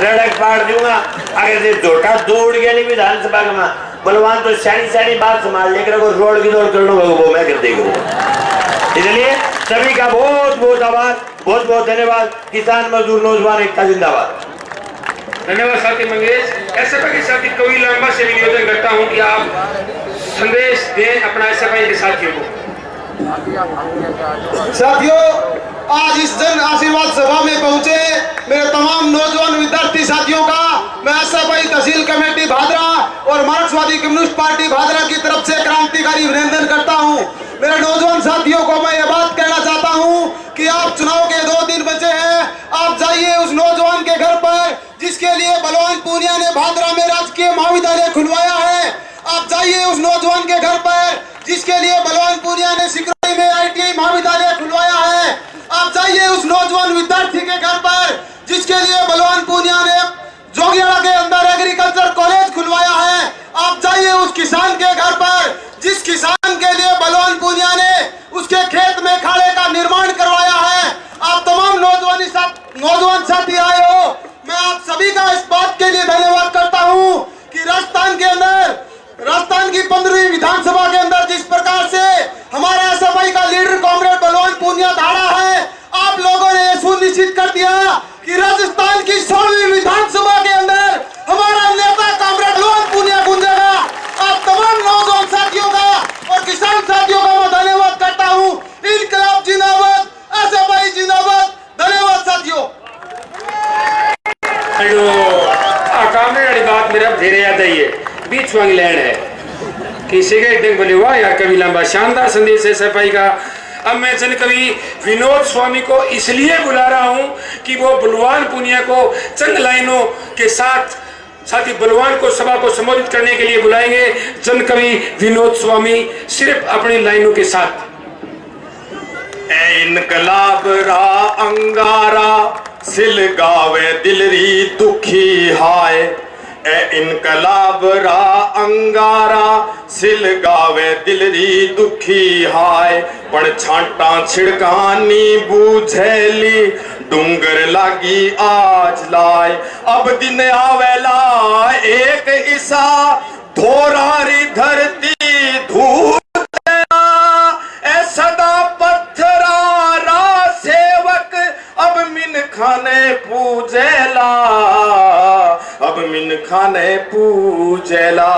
रड़क पाड़ दूंगा अगर से झोटा दौड़ गया नहीं विधानसभा में बलवान तो सारी बात संभाल लेकर रोड की दौड़ कर लो वो मैं कर देगा। इसलिए सभी का बहुत बहुत आभार बहुत बहुत धन्यवाद। किसान मजदूर नौजवान एकता जिंदाबाद। धन्यवाद साथी मंगेश। ऐसे के साथी कवि लांबा से भी निवेदन करता हूं कि आप संदेश दें अपना एसएफआई के साथियों को। साथियों आज इस जन आशीर्वाद सभा में पहुंचे मेरे तमाम नौजवान विद्यार्थी साथियों का मैं एसएफआई तहसील कमेटी भादरा और मार्क्सवादी कम्युनिस्ट पार्टी भादरा की तरफ से क्रांतिकारी अभिनंदन करता हूं। मेरे नौजवान साथियों को मैं ये बात कहना चाहता हूं कि आप चुनाव के 2 दिन बचे हैं। आप जाइए उस नौजवान के घर पर जिसके लिए बलवान पूनिया ने भादरा में राजकीय महाविद्यालय खुलवाया है। आप जाइए उस नौजवान के घर पर जिसके लिए बलवान पूनिया ने सिकरौली में आईटीआई महाविद्यालय खुलवाया है। आप जाइए उस नौजवान विद्यार्थी के घर पर जिसके लिए बलवान पूनिया ने जोगियाड़ा के अंदर एग्रीकल्चर कॉलेज खुलवाया है। आप जाइए उस किसान के घर पर जिस किसान के लिए बलवान पूनिया ने उसके खेत में खाड़े का निर्माण करवाया है। आप तमाम नौजवान साथी आए हो मैं आप सभी का इस बात के लिए धन्यवाद करता हूं कि राजस्थान की 15वीं विधानसभा के अंदर जिस प्रकार से हमारे एसएफआई का लीडर कॉमरेड बलवान पूनिया धाड़ा है आप लोगों ने सुनिश्चित कर दिया कि राजस्थान की 16वीं विधानसभा के अंदर हमारा नेता कॉमरेड बलवान पूनिया गूंजेगा। आप तमाम नौजवान साथियों का और किसान साथियों का मैं धन्यवाद करता हूँ। इनकलाब जिंदाबाद एसएफआई जिंदाबाद। धन्यवाद साथियों। बात मेरा धेरे याद आई है बीच वाली लैंड है कि सिगरेट बोले वाह यार कवि लंबा शानदार संदेश है सफाई का। अब मैं जन कवि विनोद स्वामी को इसलिए बुला रहा हूं कि वो बलवान पूनिया को चंद लाइनों के साथ साथ ही बलवान को सभा को संबोधित करने के लिए बुलाएंगे जन कवि विनोद स्वामी सिर्फ अपनी लाइनों के साथ। ए इनकलाब रा अंगारा सिल गावे दिलरी दुखी हाय, ए इनकलाब रा अंगारा सिल गावे दिलरी दुखी हाय, पण छांटा छिड़कानी बूझेली डूंगर लागी आज लाए, अब दिन आवेला एक ईसा धोरारी धरती धूत सदा पत्थरा रा सेवक अब मिन खाने पूजेला, अब मिन खाने पूजेला,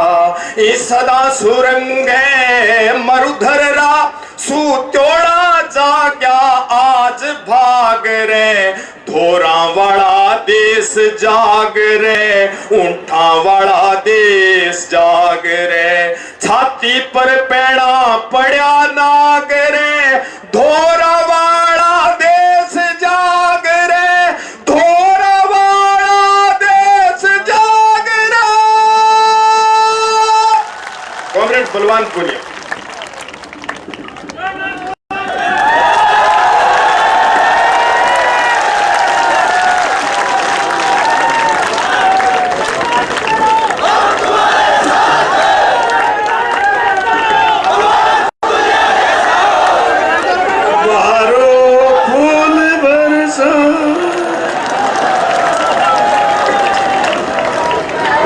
इस सदा सुरंगे मरुधर रा सूत्योड़ा जाग्या आज भाग रे, धोरा वाला देश जाग रे, ऊंठा वाला देश जाग रे, छाती पर पैड़ा पड़ा नाग रे, धोरा वाला देश जाग रे, धोरा वाला देश जाग रे। कॉमरेड बलवान बोलिए।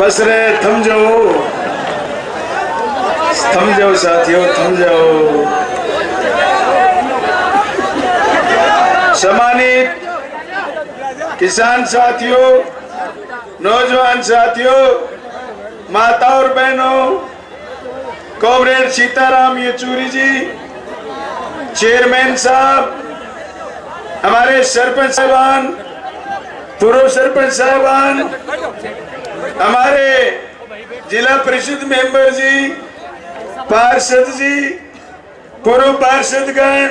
बस रे थम जाओ साथियों, थम जाओ। सम्मानित किसान साथियों, नौजवान साथियों, माता और बहनों, कॉमरेड सीताराम येचूरी जी, चेयरमैन साहब, हमारे सरपंच साहबान, पूर्व सरपंच साहबान, हमारे जिला परिषद मेंबर जी, पार्षद जी, पूर्व पार्षदगण,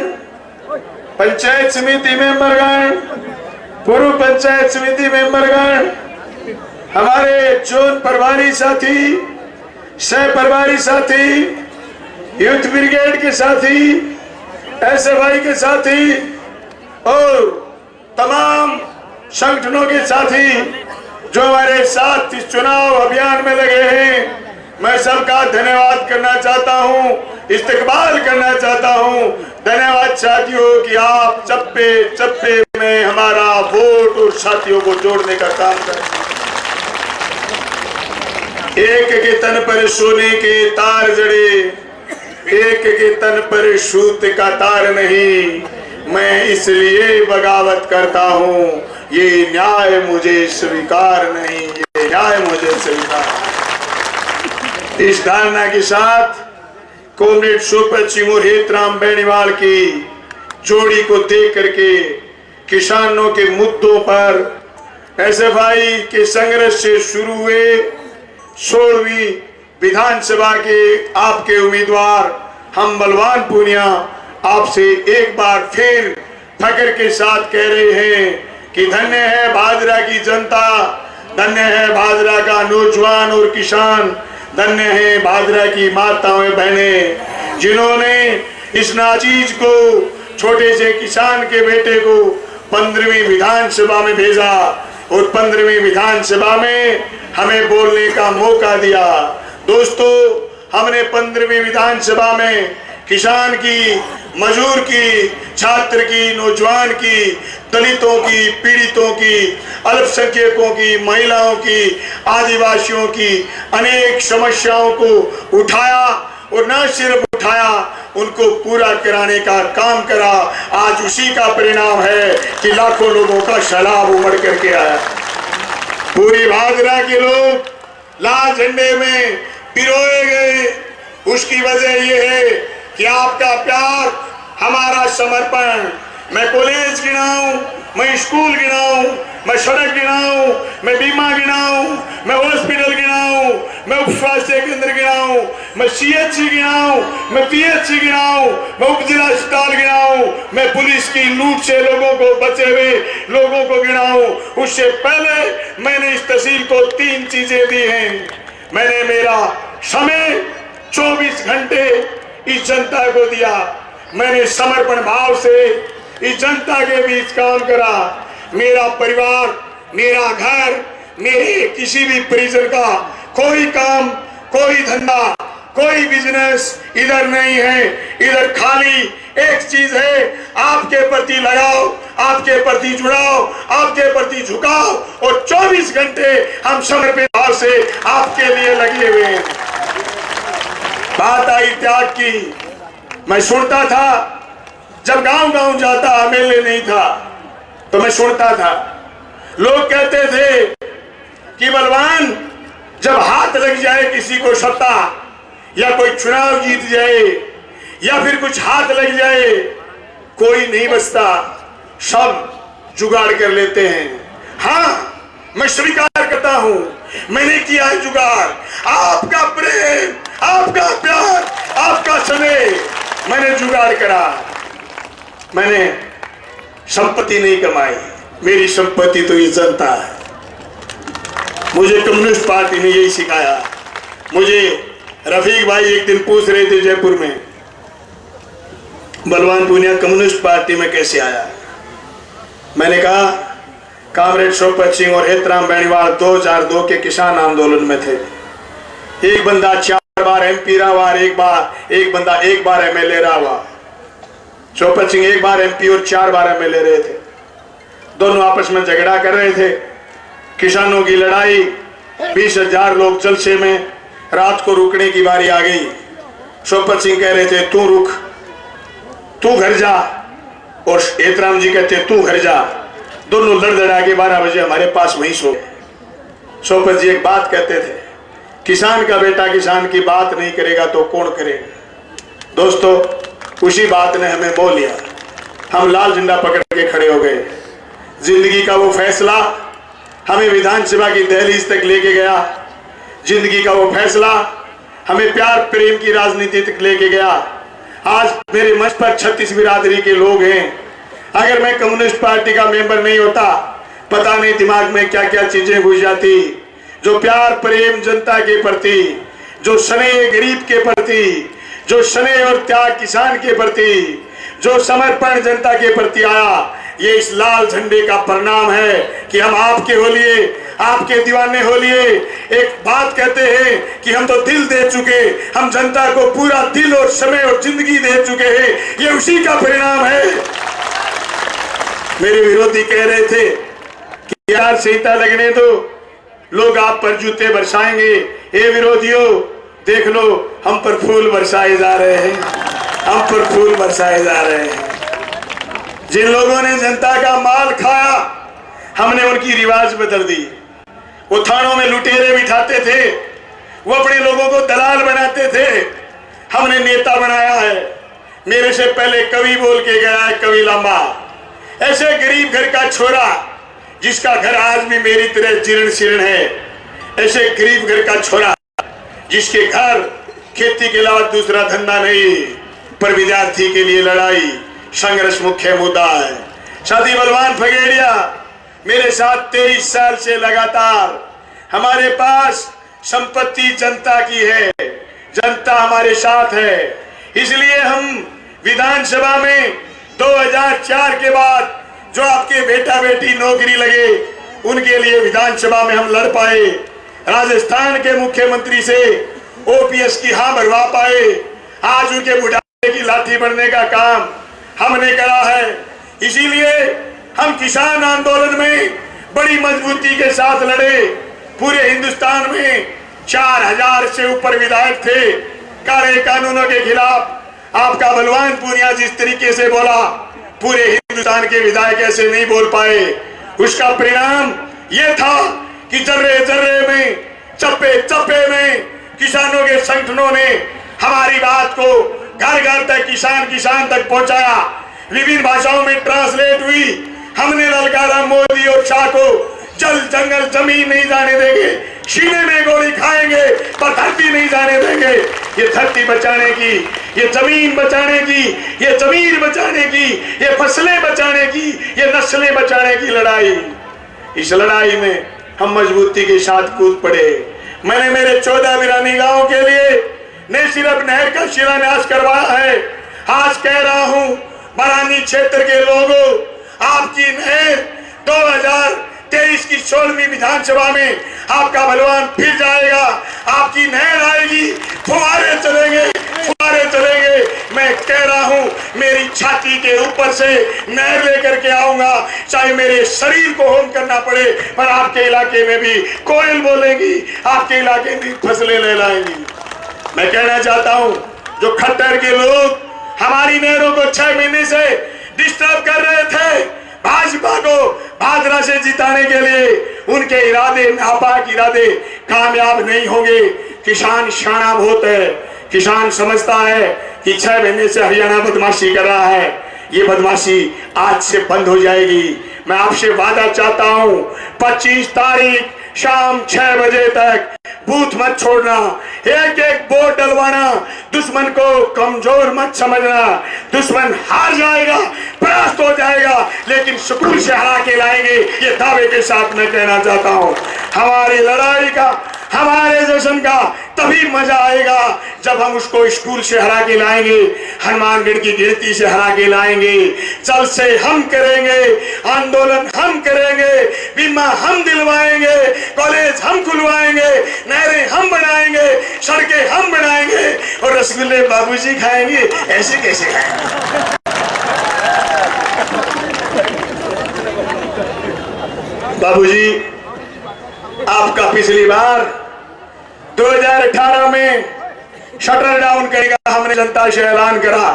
पंचायत समिति मेंबरगण, पूर्व पंचायत समिति मेंबरगण, हमारे जोन प्रभारी साथी, सह प्रभारी साथी, यूथ ब्रिगेड के साथी, SFI के साथी और तमाम संगठनों के साथी जो हमारे साथ इस चुनाव अभियान में लगे हैं, मैं सबका धन्यवाद करना चाहता हूं, इस्तकबाल करना चाहता हूं। धन्यवाद साथियों कि आप चप्पे चप्पे में हमारा वोट और साथियों को जोड़ने का काम करें। एक के तन पर सोने के तार जड़े, एक के तन पर सूत का तार नहीं, मैं इसलिए बगावत करता हूं, ये न्याय मुझे स्वीकार नहीं, ये न्याय मुझे स्वीकार। इस धारणा के साथ कॉमरेड सोपत सिंह और हेतराम बेनीवाल की जोड़ी को देख करके किसानों के मुद्दों पर SFI के संघर्ष से शुरू हुए 16वीं विधानसभा के आपके उम्मीदवार हम बलवान पूनिया आपसे एक बार फिर फख्र के साथ कह रहे हैं कि धन्य है भादरा की जनता, धन्य है भादरा का नौजवान और किसान, धन्य है भादरा की माताएं बहनें, जिन्होंने इस नाचीज को, छोटे से किसान के बेटे को 15वीं विधानसभा में भेजा और 15वीं विधानसभा में हमें बोलने का मौका दिया। दोस्तों, हमने 15वीं विधानसभा में किसान की, मजदूर की, छात्र की, नौजवान की, दलितों की, पीड़ितों की, अल्पसंख्यकों की, महिलाओं की, आदिवासियों की अनेक समस्याओं को उठाया और न सिर्फ उठाया, उनको पूरा कराने का काम करा। आज उसी का परिणाम है कि लाखों लोगों का सैलाब उमड़ करके आया। पूरी भादरा के लोग लाल झंडे में पिरोए गए। उसकी वजह यह है कि आपका प्यार, हमारा समर्पण। मैं कॉलेज गिनाऊं, मैं स्कूल गिनाऊं, मैं सड़क गिनाऊं, मैं बीमा गिनाऊं, मैं हॉस्पिटल गिनाऊं, मैं उप स्वास्थ्य केंद्र गिनाऊं, मैं CHC गिनाऊं, मैं PHC गिनाऊं, मैं उप जिला अस्पताल गिनाऊं, मैं पुलिस की लूट से लोगों को बचे हुए लोगों को गिनाऊं, उससे पहले मैंने इस तहसील को 3 चीजें दी हैं। मैंने मेरा समय 24 घंटे इस जनता को दिया। मैंने समर्पण भाव से इस जनता के बीच काम करा। मेरा परिवार, मेरा घर, मेरे किसी भी परिजन का कोई काम, कोई धंधा, कोई बिजनेस इधर नहीं है। इधर खाली एक चीज है, आपके प्रति लगाव, आपके प्रति जुड़ाव, आपके प्रति झुकाव, और 24 घंटे हम समर्पित भाव से आपके लिए लगे हुए हैं। बात आई त्याग की। मैं सुनता था, जब गांव-गांव जाता, मेले नहीं था तो मैं सुनता था, लोग कहते थे कि बलवान जब हाथ लग जाए किसी को सत्ता, या कोई चुनाव जीत जाए, या फिर कुछ हाथ लग जाए, कोई नहीं बचता, सब जुगाड़ कर लेते हैं। हाँ, मैं स्वीकार करता हूं, मैंने किया है जुगाड़। आपका प्रेम, आपका प्यार, आपका स्नेह मैंने जुगाड़ करा। मैंने संपत्ति नहीं कमाई, मेरी संपत्ति तो ये जनता है। मुझे कम्युनिस्ट पार्टी ने यही सिखाया। मुझे रफीक भाई एक दिन पूछ रहे थे जयपुर में, बलवान पूनिया कम्युनिस्ट पार्टी में कैसे आया? मैंने कहा, कामरेड शोपत सिंह और हेतराम बेनीवाल 2002 के किसान आंदोलन में थे। एक बंदा 4 बार MP रहा हुआ, एक बंदा 1 बार MLA रहा हुआ। शोपत सिंह 1 बार MP और 4 बार MLA रहे थे। दोनों आपस में झगड़ा कर रहे थे, किसानों की लड़ाई, 20,000 लोग जलसे में, रात को रुकने की बारी आ गई। शोपत सिंह कह रहे थे तू रुक, तू घर जा, और हेतराम जी कहते तू घर जा। दोनों लड़ लड़ा के 12 बजे हमारे पास वहीं सो गए। शोपत जी एक बात कहते थे, किसान का बेटा किसान की बात नहीं करेगा तो कौन करेगा? दोस्तों, उसी बात ने हमें मोह लिया। हम लाल झंडा पकड़ के खड़े हो गए। जिंदगी का वो फैसला हमें विधानसभा की दहलीज तक लेके गया। जिंदगी का वो फैसला हमें प्यार प्रेम की राजनीति तक लेके गया। आज मेरे मंच पर 36 बिरादरी के लोग हैं। अगर मैं कम्युनिस्ट पार्टी का मेंबर नहीं होता, पता नहीं दिमाग में क्या क्या चीजें घुस जाती। जो प्यार प्रेम जनता के प्रति, जो स्नेह गरीब के प्रति, जो स्नेह और त्याग किसान के प्रति, जो समर्पण जनता के प्रति आया, ये इस लाल झंडे का परिणाम है कि हम आपके हो लिए, आपके दीवाने हो लिए। एक बात कहते हैं कि हम तो दिल दे चुके, हम जनता को पूरा दिल और समय और जिंदगी दे चुके हैं, ये उसी का परिणाम है। मेरे विरोधी कह रहे थे कि यार संहिता लगने दो, लोग आप पर जूते बरसाएंगे। ये विरोधियों, देख लो, हम पर फूल बरसाए जा रहे हैं, हम पर फूल बरसाए जा रहे हैं। जिन लोगों ने जनता का माल खाया, हमने उनकी रिवाज बदल दी। वो थानों में लुटेरे बिठाते थे, वो अपने लोगों को दलाल बनाते थे, हमने नेता बनाया है। मेरे से पहले कवि बोल के गया है, कवि लांबा, ऐसे गरीब घर का छोरा जिसका घर आज भी मेरी तरह जीर्ण शीर्ण है, ऐसे गरीब घर का छोरा जिसके घर खेती के अलावा दूसरा धंधा नहीं, पर विद्यार्थी के लिए लड़ाई संघर्ष मुख्य मुद्दा है। साथी बलवान फगेड़िया मेरे साथ 23 साल से लगातार। हमारे पास संपत्ति जनता की है, जनता हमारे साथ है। इसलिए हम विधानसभा में 2004 के बाद जो आपके बेटा बेटी नौकरी लगे, उनके लिए विधानसभा में हम लड़ पाए। राजस्थान के मुख्यमंत्री से OPS की हाँ भरवा पाए। आज उनके बुढ़ापे की लाठी बनने का काम हमने करा है। इसीलिए हम किसान आंदोलन में बड़ी मजबूती के साथ लड़े। पूरे हिंदुस्तान में 4000 से ऊपर विधायक थे काले कानूनों के खिलाफ। आपका बलवान पूनिया जिस तरीके से बोला, पूरे हिंदुस्तान के विधायक ऐसे नहीं बोल पाए। उसका परिणाम यह था कि जर्रे जर्रे में, चप्पे चप्पे में किसानों के संगठनों ने हमारी बात को घर घर तक, किसान किसान तक पहुंचाया। विभिन्न भाषाओं में ट्रांसलेट हुई। हमने ललकारा मोदी और शाह को, जल जंगल जमीन नहीं जाने देंगे, सीने में गोली खाएंगे पर धरती नहीं जाने देंगे। ये धरती बचाने की, ये जमीन बचाने की, ये जमीन बचाने की, ये फसलें बचाने की, ये नस्लें बचाने की लड़ाई, इस लड़ाई में हम मजबूती के साथ कूद पड़े। मैंने मेरे 14 वीरानी गांव के लिए न सिर्फ नहर का शिलान्यास करवाया है, आज कह रहा हूं बरानी क्षेत्र के लोगों, आपकी नहर 2023 की 16वीं विधानसभा में आपका बलवान फिर जाएगा, आपकी नहर आएगी, फुहारे चलेंगे, फुहारे चलेंगे। मैं कह रहा हूं मेरी छाती के ऊपर से नहर लेकर के आऊंगा, चाहे मेरे शरीर को होम करना पड़े, पर आपके इलाके में भी कोयल बोलेंगी, आपके इलाके में फसलें लहलाएंगी। मैं कहना चाहता हूं जो खट्टर के लोग हमारी नहरों को 6 महीने से डिस्टर्ब कर रहे थे, भाजपा को भादरा से जिताने के लिए, उनके इरादे नापाक इरादे कामयाब नहीं होंगे। किसान शाना बहुत है, किसान समझता है कि 6 महीने से हरियाणा बदमाशी कर रहा है, ये बदमाशी आज से बंद हो जाएगी। मैं आपसे वादा चाहता हूं 25 तारीख शाम 6 बजे तक बूथ मत छोड़ना, एक एक वोट डलवाना, दुश्मन को कमजोर मत समझना। दुश्मन हार जाएगा, परास्त हो जाएगा, लेकिन सुकून से हरा के लाएंगे, ये दावे के साथ मैं कहना चाहता हूं। हमारी लड़ाई का, हमारे जश्न का तभी मजा आएगा जब हम उसको स्कूल से हरा के लाएंगे, हनुमानगढ़ की गिनती से हरा के लाएंगे। जल से हम करेंगे, आंदोलन हम करेंगे, बीमा हम दिलवाएंगे, कॉलेज हम खुलवाएंगे, नहरें हम बनाएंगे, सड़कें हम बनाएंगे, और रसगुल्ले बाबूजी खाएंगे। ऐसे कैसे खाएंगे? बाबूजी, आपका पिछली बार 2018 में शटर डाउन करेगा, हमने जनता से ऐलान करा,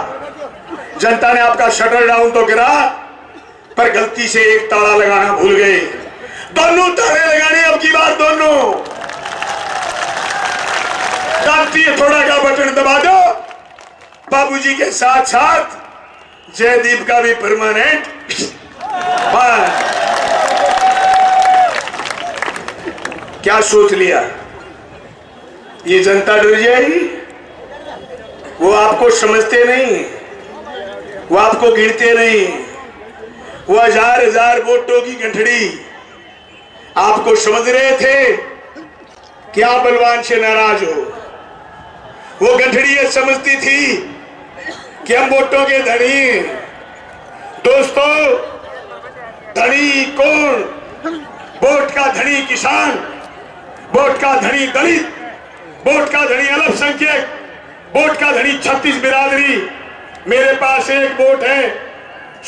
जनता ने आपका शटर डाउन तो करा, पर गलती से एक ताला लगाना भूल गए। दोनों ताले लगाने अब की बार, दोनों दबती है, थोड़ा का बटन दबा दो। बाबूजी के साथ साथ जयदीप का भी परमानेंट। क्या सोच लिया? ये जनता डर जाएगी? वो आपको समझते नहीं, वो आपको गिनते नहीं, वो हजार हजार वोटों की गठड़ी आपको समझ रहे थे कि आप बलवान से नाराज हो। वो गठड़ी ये समझती थी कि हम वोटों के धनी। दोस्तों, धनी कौन? वोट का धनी किसान, वोट का धनी दलित, वोट का धनी अल्पसंख्यक, वोट का धनी 36 बिरादरी। मेरे पास एक वोट है,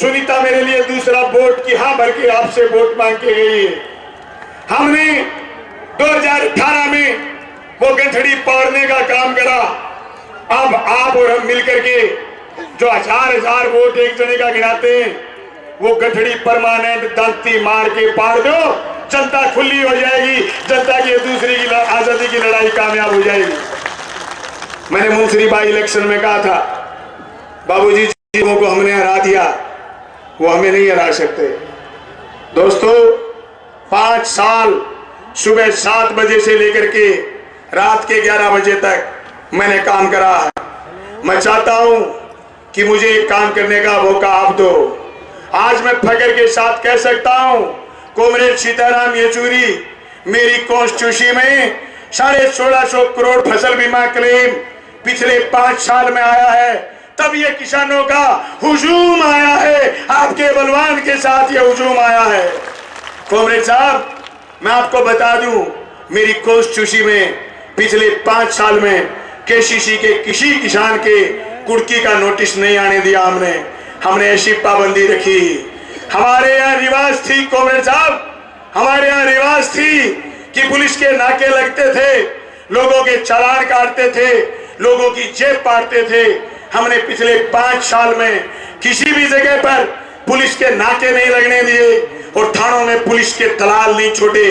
सुनीता मेरे लिए दूसरा वोट की हाँ भर के आपसे वोट मांग के गई है। हमने 2018 में वो गठड़ी पाड़ने का काम करा। अब आप और हम मिलकर के जो हजार हजार वोट एक जने का गिनाते हैं, वो गठड़ी परमानेंट दांती मार के पाड़ दो, जनता खुली हो जाएगी, जनता की दूसरी की आजादी की लड़ाई कामयाब हो जाएगी। मैंने मुंसरी बाई इलेक्शन में कहा था, बाबूजी जिन को हमने हरा दिया, वो हमें नहीं हरा सकते। दोस्तों, 5 साल सुबह 7 बजे से लेकर के रात के 11 बजे तक मैंने काम करा है। मैं चाहता हूं कि मुझे एक काम करने का मौका आप दो। आज मैं फख्र के साथ कह सकता हूं, कॉमरेड सीताराम येचुरी मेरी कॉन्स्टिट्यूंसी में 1650 करोड़ फसल बीमा क्लेम पिछले 5 साल में आया है। तब ये किसानों का हुजूम आया है, आपके बलवान के साथ ये हुजूम आया है। कॉमरेड साहब, मैं आपको बता दूं, मेरी कॉन्स्टिट्यूंसी में पिछले 5 साल में केसीसी के किसी किसान के कुर्की का नोटिस नहीं आने दिया। हमने ऐसी पाबंदी रखी। हमारे यहाँ रिवाज थी कॉमरेड साहब, हमारे यहाँ रिवाज थी कि पुलिस के नाके लगते थे, लोगों के चालान काटते थे, लोगों की जेब पाड़ते थे। हमने पिछले 5 साल में किसी भी जगह पर पुलिस के नाके नहीं लगने दिए और थानों में पुलिस के दलाल नहीं छोड़े,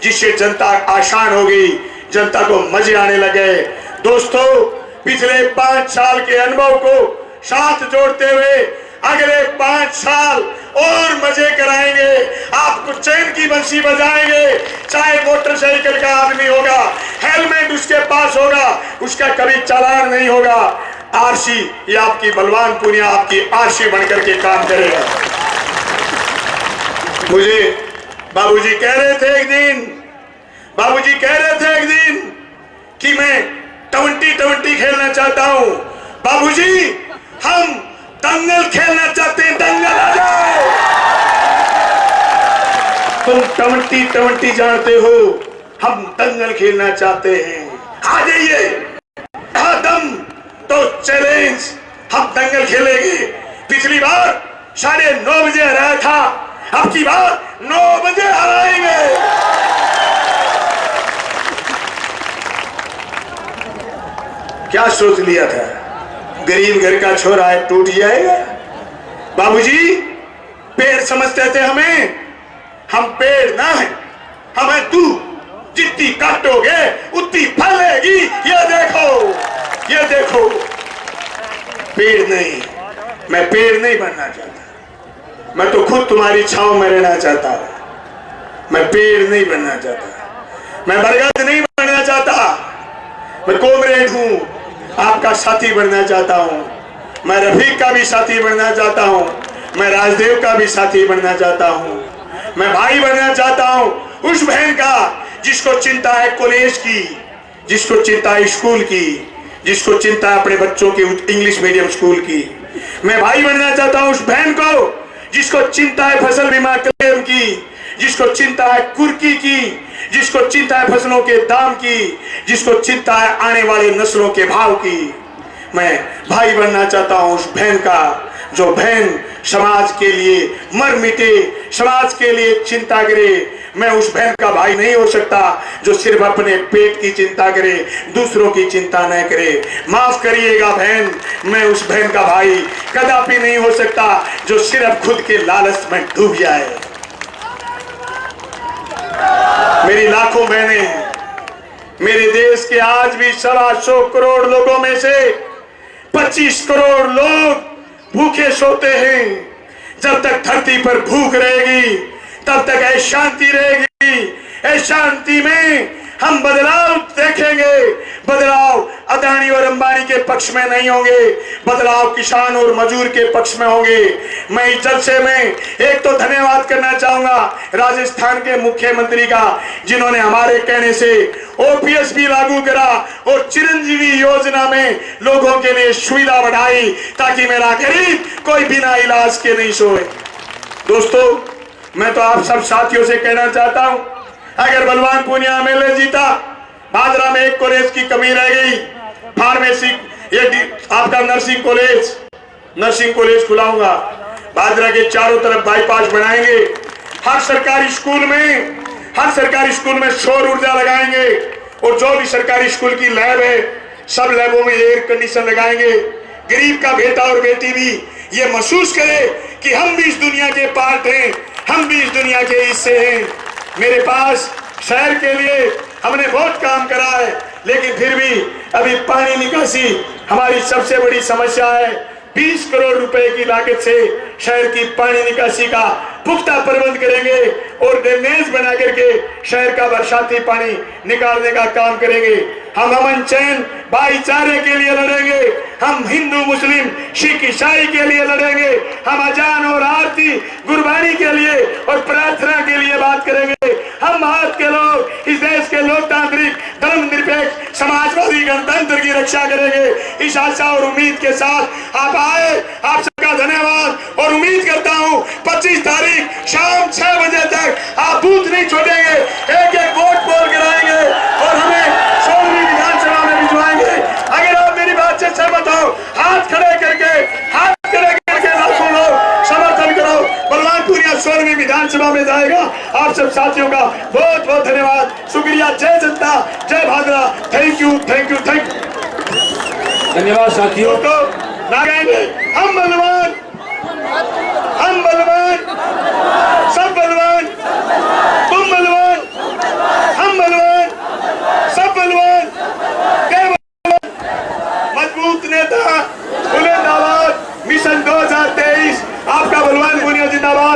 जिससे जनता आसान हो गई, जनता को मजे आने लगे। दोस्तों, पिछले 5 साल के अनुभव को साथ जोड़ते हुए अगले 5 साल और मजे कराएंगे, आपको चैन की बंसी बजाएंगे। चाहे मोटरसाइकिल का आदमी होगा, हेलमेट उसके पास होगा, उसका कभी चालान नहीं होगा। आरसी, ये आपकी बलवान पुनिया आपकी आरसी बनकर के काम करेगा। मुझे बाबूजी कह रहे थे एक दिन, बाबूजी कह रहे थे एक दिन कि मैं 20-20 खेलना चाहता हूं। बाबूजी, हम दंगल खेलना चाहते हैं, दंगल आ जाओ। तुम 20-20 जानते हो, हम दंगल खेलना चाहते हैं, आ जाइए। दम तो चैलेंज, हम दंगल खेलेंगे। पिछली बार 9:30 बजे हराया था, अब की बार 9 बजे हराएंगे। क्या सोच लिया था, गरीब घर का छोरा है, टूट जाएगा। बाबूजी पेड़ समझते थे हमें, हम पेड़ ना है, हम है तू। जितनी काटोगे उतनी फलेगी, ये देखो, ये देखो। पेड़ नहीं, मैं पेड़ नहीं बनना चाहता, मैं तो खुद तुम्हारी छांव में रहना चाहता हूं। मैं पेड़ नहीं बनना चाहता, मैं बरगद नहीं बनना चाहता, मैं कॉमरेड हूं, आपका साथी बनना चाहता हूं। मैं रफीक का भी साथी बनना चाहता हूं, मैं राजदेव का भी साथी बनना चाहता हूं, मैं भाई बनना चाहता हूं उस बहन का जिसको चिंता है कॉलेज की, जिसको चिंता है स्कूल की, जिसको चिंता है अपने बच्चों की इंग्लिश मीडियम स्कूल की। मैं भाई बनना चाहता हूं उस बहन को जिसको चिंता है फसल बीमा क्लेम की, जिसको चिंता है कुर्की की, जिसको चिंता है फसलों के दाम की, जिसको चिंता है आने वाले नस्लों के भाव की। मैं भाई बनना चाहता हूं उस बहन का जो बहन समाज के लिए मर मिटे, समाज के लिए चिंता करे। मैं उस बहन का भाई नहीं हो सकता जो सिर्फ अपने पेट की चिंता करे, दूसरों की चिंता न करे। माफ करिएगा बहन, मैं उस बहन का भाई कदापि नहीं हो सकता जो सिर्फ खुद के लालच में डूब जाए। मेरी लाखों बहनें, मेरे देश के आज भी 125 करोड़ लोगों में से 25 करोड़ लोग भूखे सोते हैं। जब तक धरती पर भूख रहेगी तब तक अशांति रहेगी। अशांति में हम बदलाव देखेंगे। बदलाव अदानी और अंबानी के पक्ष में नहीं होंगे, बदलाव किसान और मजदूर के पक्ष में होंगे। मैं इस जलसे में एक तो धन्यवाद करना चाहूंगा राजस्थान के मुख्यमंत्री का, जिन्होंने हमारे कहने से ओपीएस भी लागू करा और चिरंजीवी योजना में लोगों के लिए सुविधा बढ़ाई ताकि मेरा गरीब कोई बिना इलाज के नहीं सोए। दोस्तों, मैं तो आप सब साथियों से कहना चाहता हूं, अगर बलवान पूनिया एमएलए जीता, भादरा में एक कॉलेज की कमी रह गई, फार्मेसी, ये आपका नर्सिंग कॉलेज खुलाऊंगा। भादरा के चारों तरफ बाईपास बनाएंगे। हर सरकारी स्कूल में सौर ऊर्जा लगाएंगे और जो भी सरकारी स्कूल की लैब है सब लैबों में एयर कंडीशन लगाएंगे। गरीब का बेटा और बेटी भी ये महसूस करे कि हम भी इस दुनिया के पार्ट हैं, हम भी इस दुनिया के हिस्से हैं। मेरे पास शहर के लिए हमने बहुत काम करा है, लेकिन फिर भी अभी पानी निकासी हमारी सबसे बड़ी समस्या है। 20 करोड़ रुपए की लागत से शहर की पानी निकासी का पुख्ता प्रबंध करेंगे और ड्रेनेज बना करके शहर का बरसाती पानी निकालने का काम करेंगे। हम अमन चैन भाईचारे के लिए लड़ेंगे। हम हिंदू मुस्लिम सिख ईसाई के लिए लड़ेंगे। हम अजान और आरती गुरबानी के लिए और प्रार्थना के लिए बात करेंगे। हम भारत के लोग इस देश के लोकतांत्रिक धर्मनिरपेक्ष समाजवादी गणतंत्र की रक्षा करेंगे। इस आशा और उम्मीद के साथ आप आए, आप सबका धन्यवाद और उम्मीद करता हूं 25 तारीख शाम 6 बजे तक आप बूथ नहीं छोड़ेंगे, एक एक वोट पोल कराएंगे और हमें 16वीं विधानसभा में भिजवाएंगे। अगर आप मेरी बात से सहमत हो, हाथ खड़े करके लाखों लोग समर्थन करो। बलवान पूनिया 16वीं विधानसभा में जाएगा। आप सब साथियों का बहुत बहुत धन्यवाद, शुक्रिया। जय जनता, जय भादरा। Thank you. धन्यवाद साथियों। तो ना कहेंगे हम बलवान, सब बलवान, तुम बलवान, हम बलवान, सब बलवान, जय बलवान। मजबूत नेता, बुलंदाबाद, मिशन 2023, आपका बलवान पूनिया जिंदाबाद।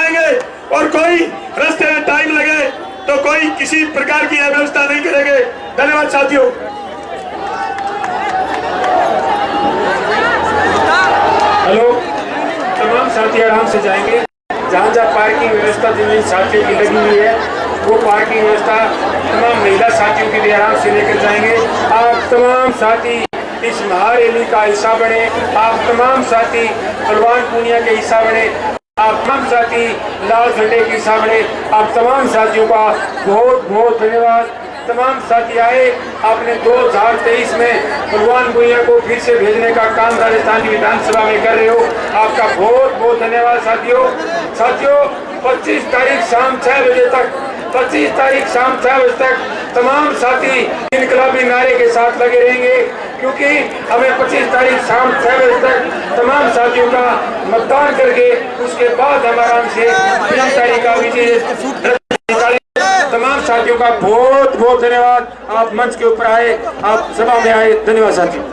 करेंगे और कोई रास्ते में टाइम लगे तो कोई किसी प्रकार की व्यवस्था नहीं करेंगे। धन्यवाद साथियों। हेलो, तमाम साथी आराम से जाएंगे। जहाँ जहाँ पार्किंग व्यवस्था जिन साथियों की लगी हुई है वो पार्किंग व्यवस्था तमाम महिला साथियों के लिए आराम से लेकर जाएंगे। आप तमाम साथी इस महारैली का हिस्सा बने, आप तमाम साथी बलवान पूनिया के हिस्सा बने, आप तमाम साथी लाल झंडे के हिस्सा बने। आप तमाम साथियों का बहुत बहुत धन्यवाद। तमाम साथी आए, आपने 2023 में बलवान भूइया को फिर से भेजने का काम राजस्थान की विधानसभा में कर रहे हो, आपका बहुत बहुत धन्यवाद साथियों। 25 तारीख शाम 6 बजे तक 25 तारीख शाम 6 बजे तक तमाम साथी इनकलाबी नारे के साथ लगे रहेंगे, क्योंकि हमें 25 तारीख शाम 6 बजे तक तमाम साथियों का मतदान करके उसके बाद हम आराम से 3 तारीख का विजय। तमाम साथियों का बहुत बहुत धन्यवाद। आप मंच के ऊपर आए, आप सभा में आए, धन्यवाद साथियों।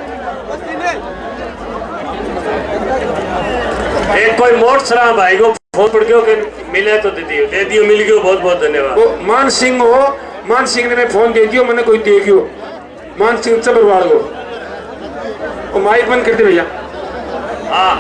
एक कोई मोट सलाह भाई को फोन पड़ गयो कि मिले तो दे दियो मिल गयो, बहुत बहुत धन्यवाद। वो मान सिंह हो, मान सिंह ने मैं फोन दे दियो, मैंने कोई दे दियो मान सिंह चबरवाड़ को। वो माइक बंद कर दे भैया। हाँ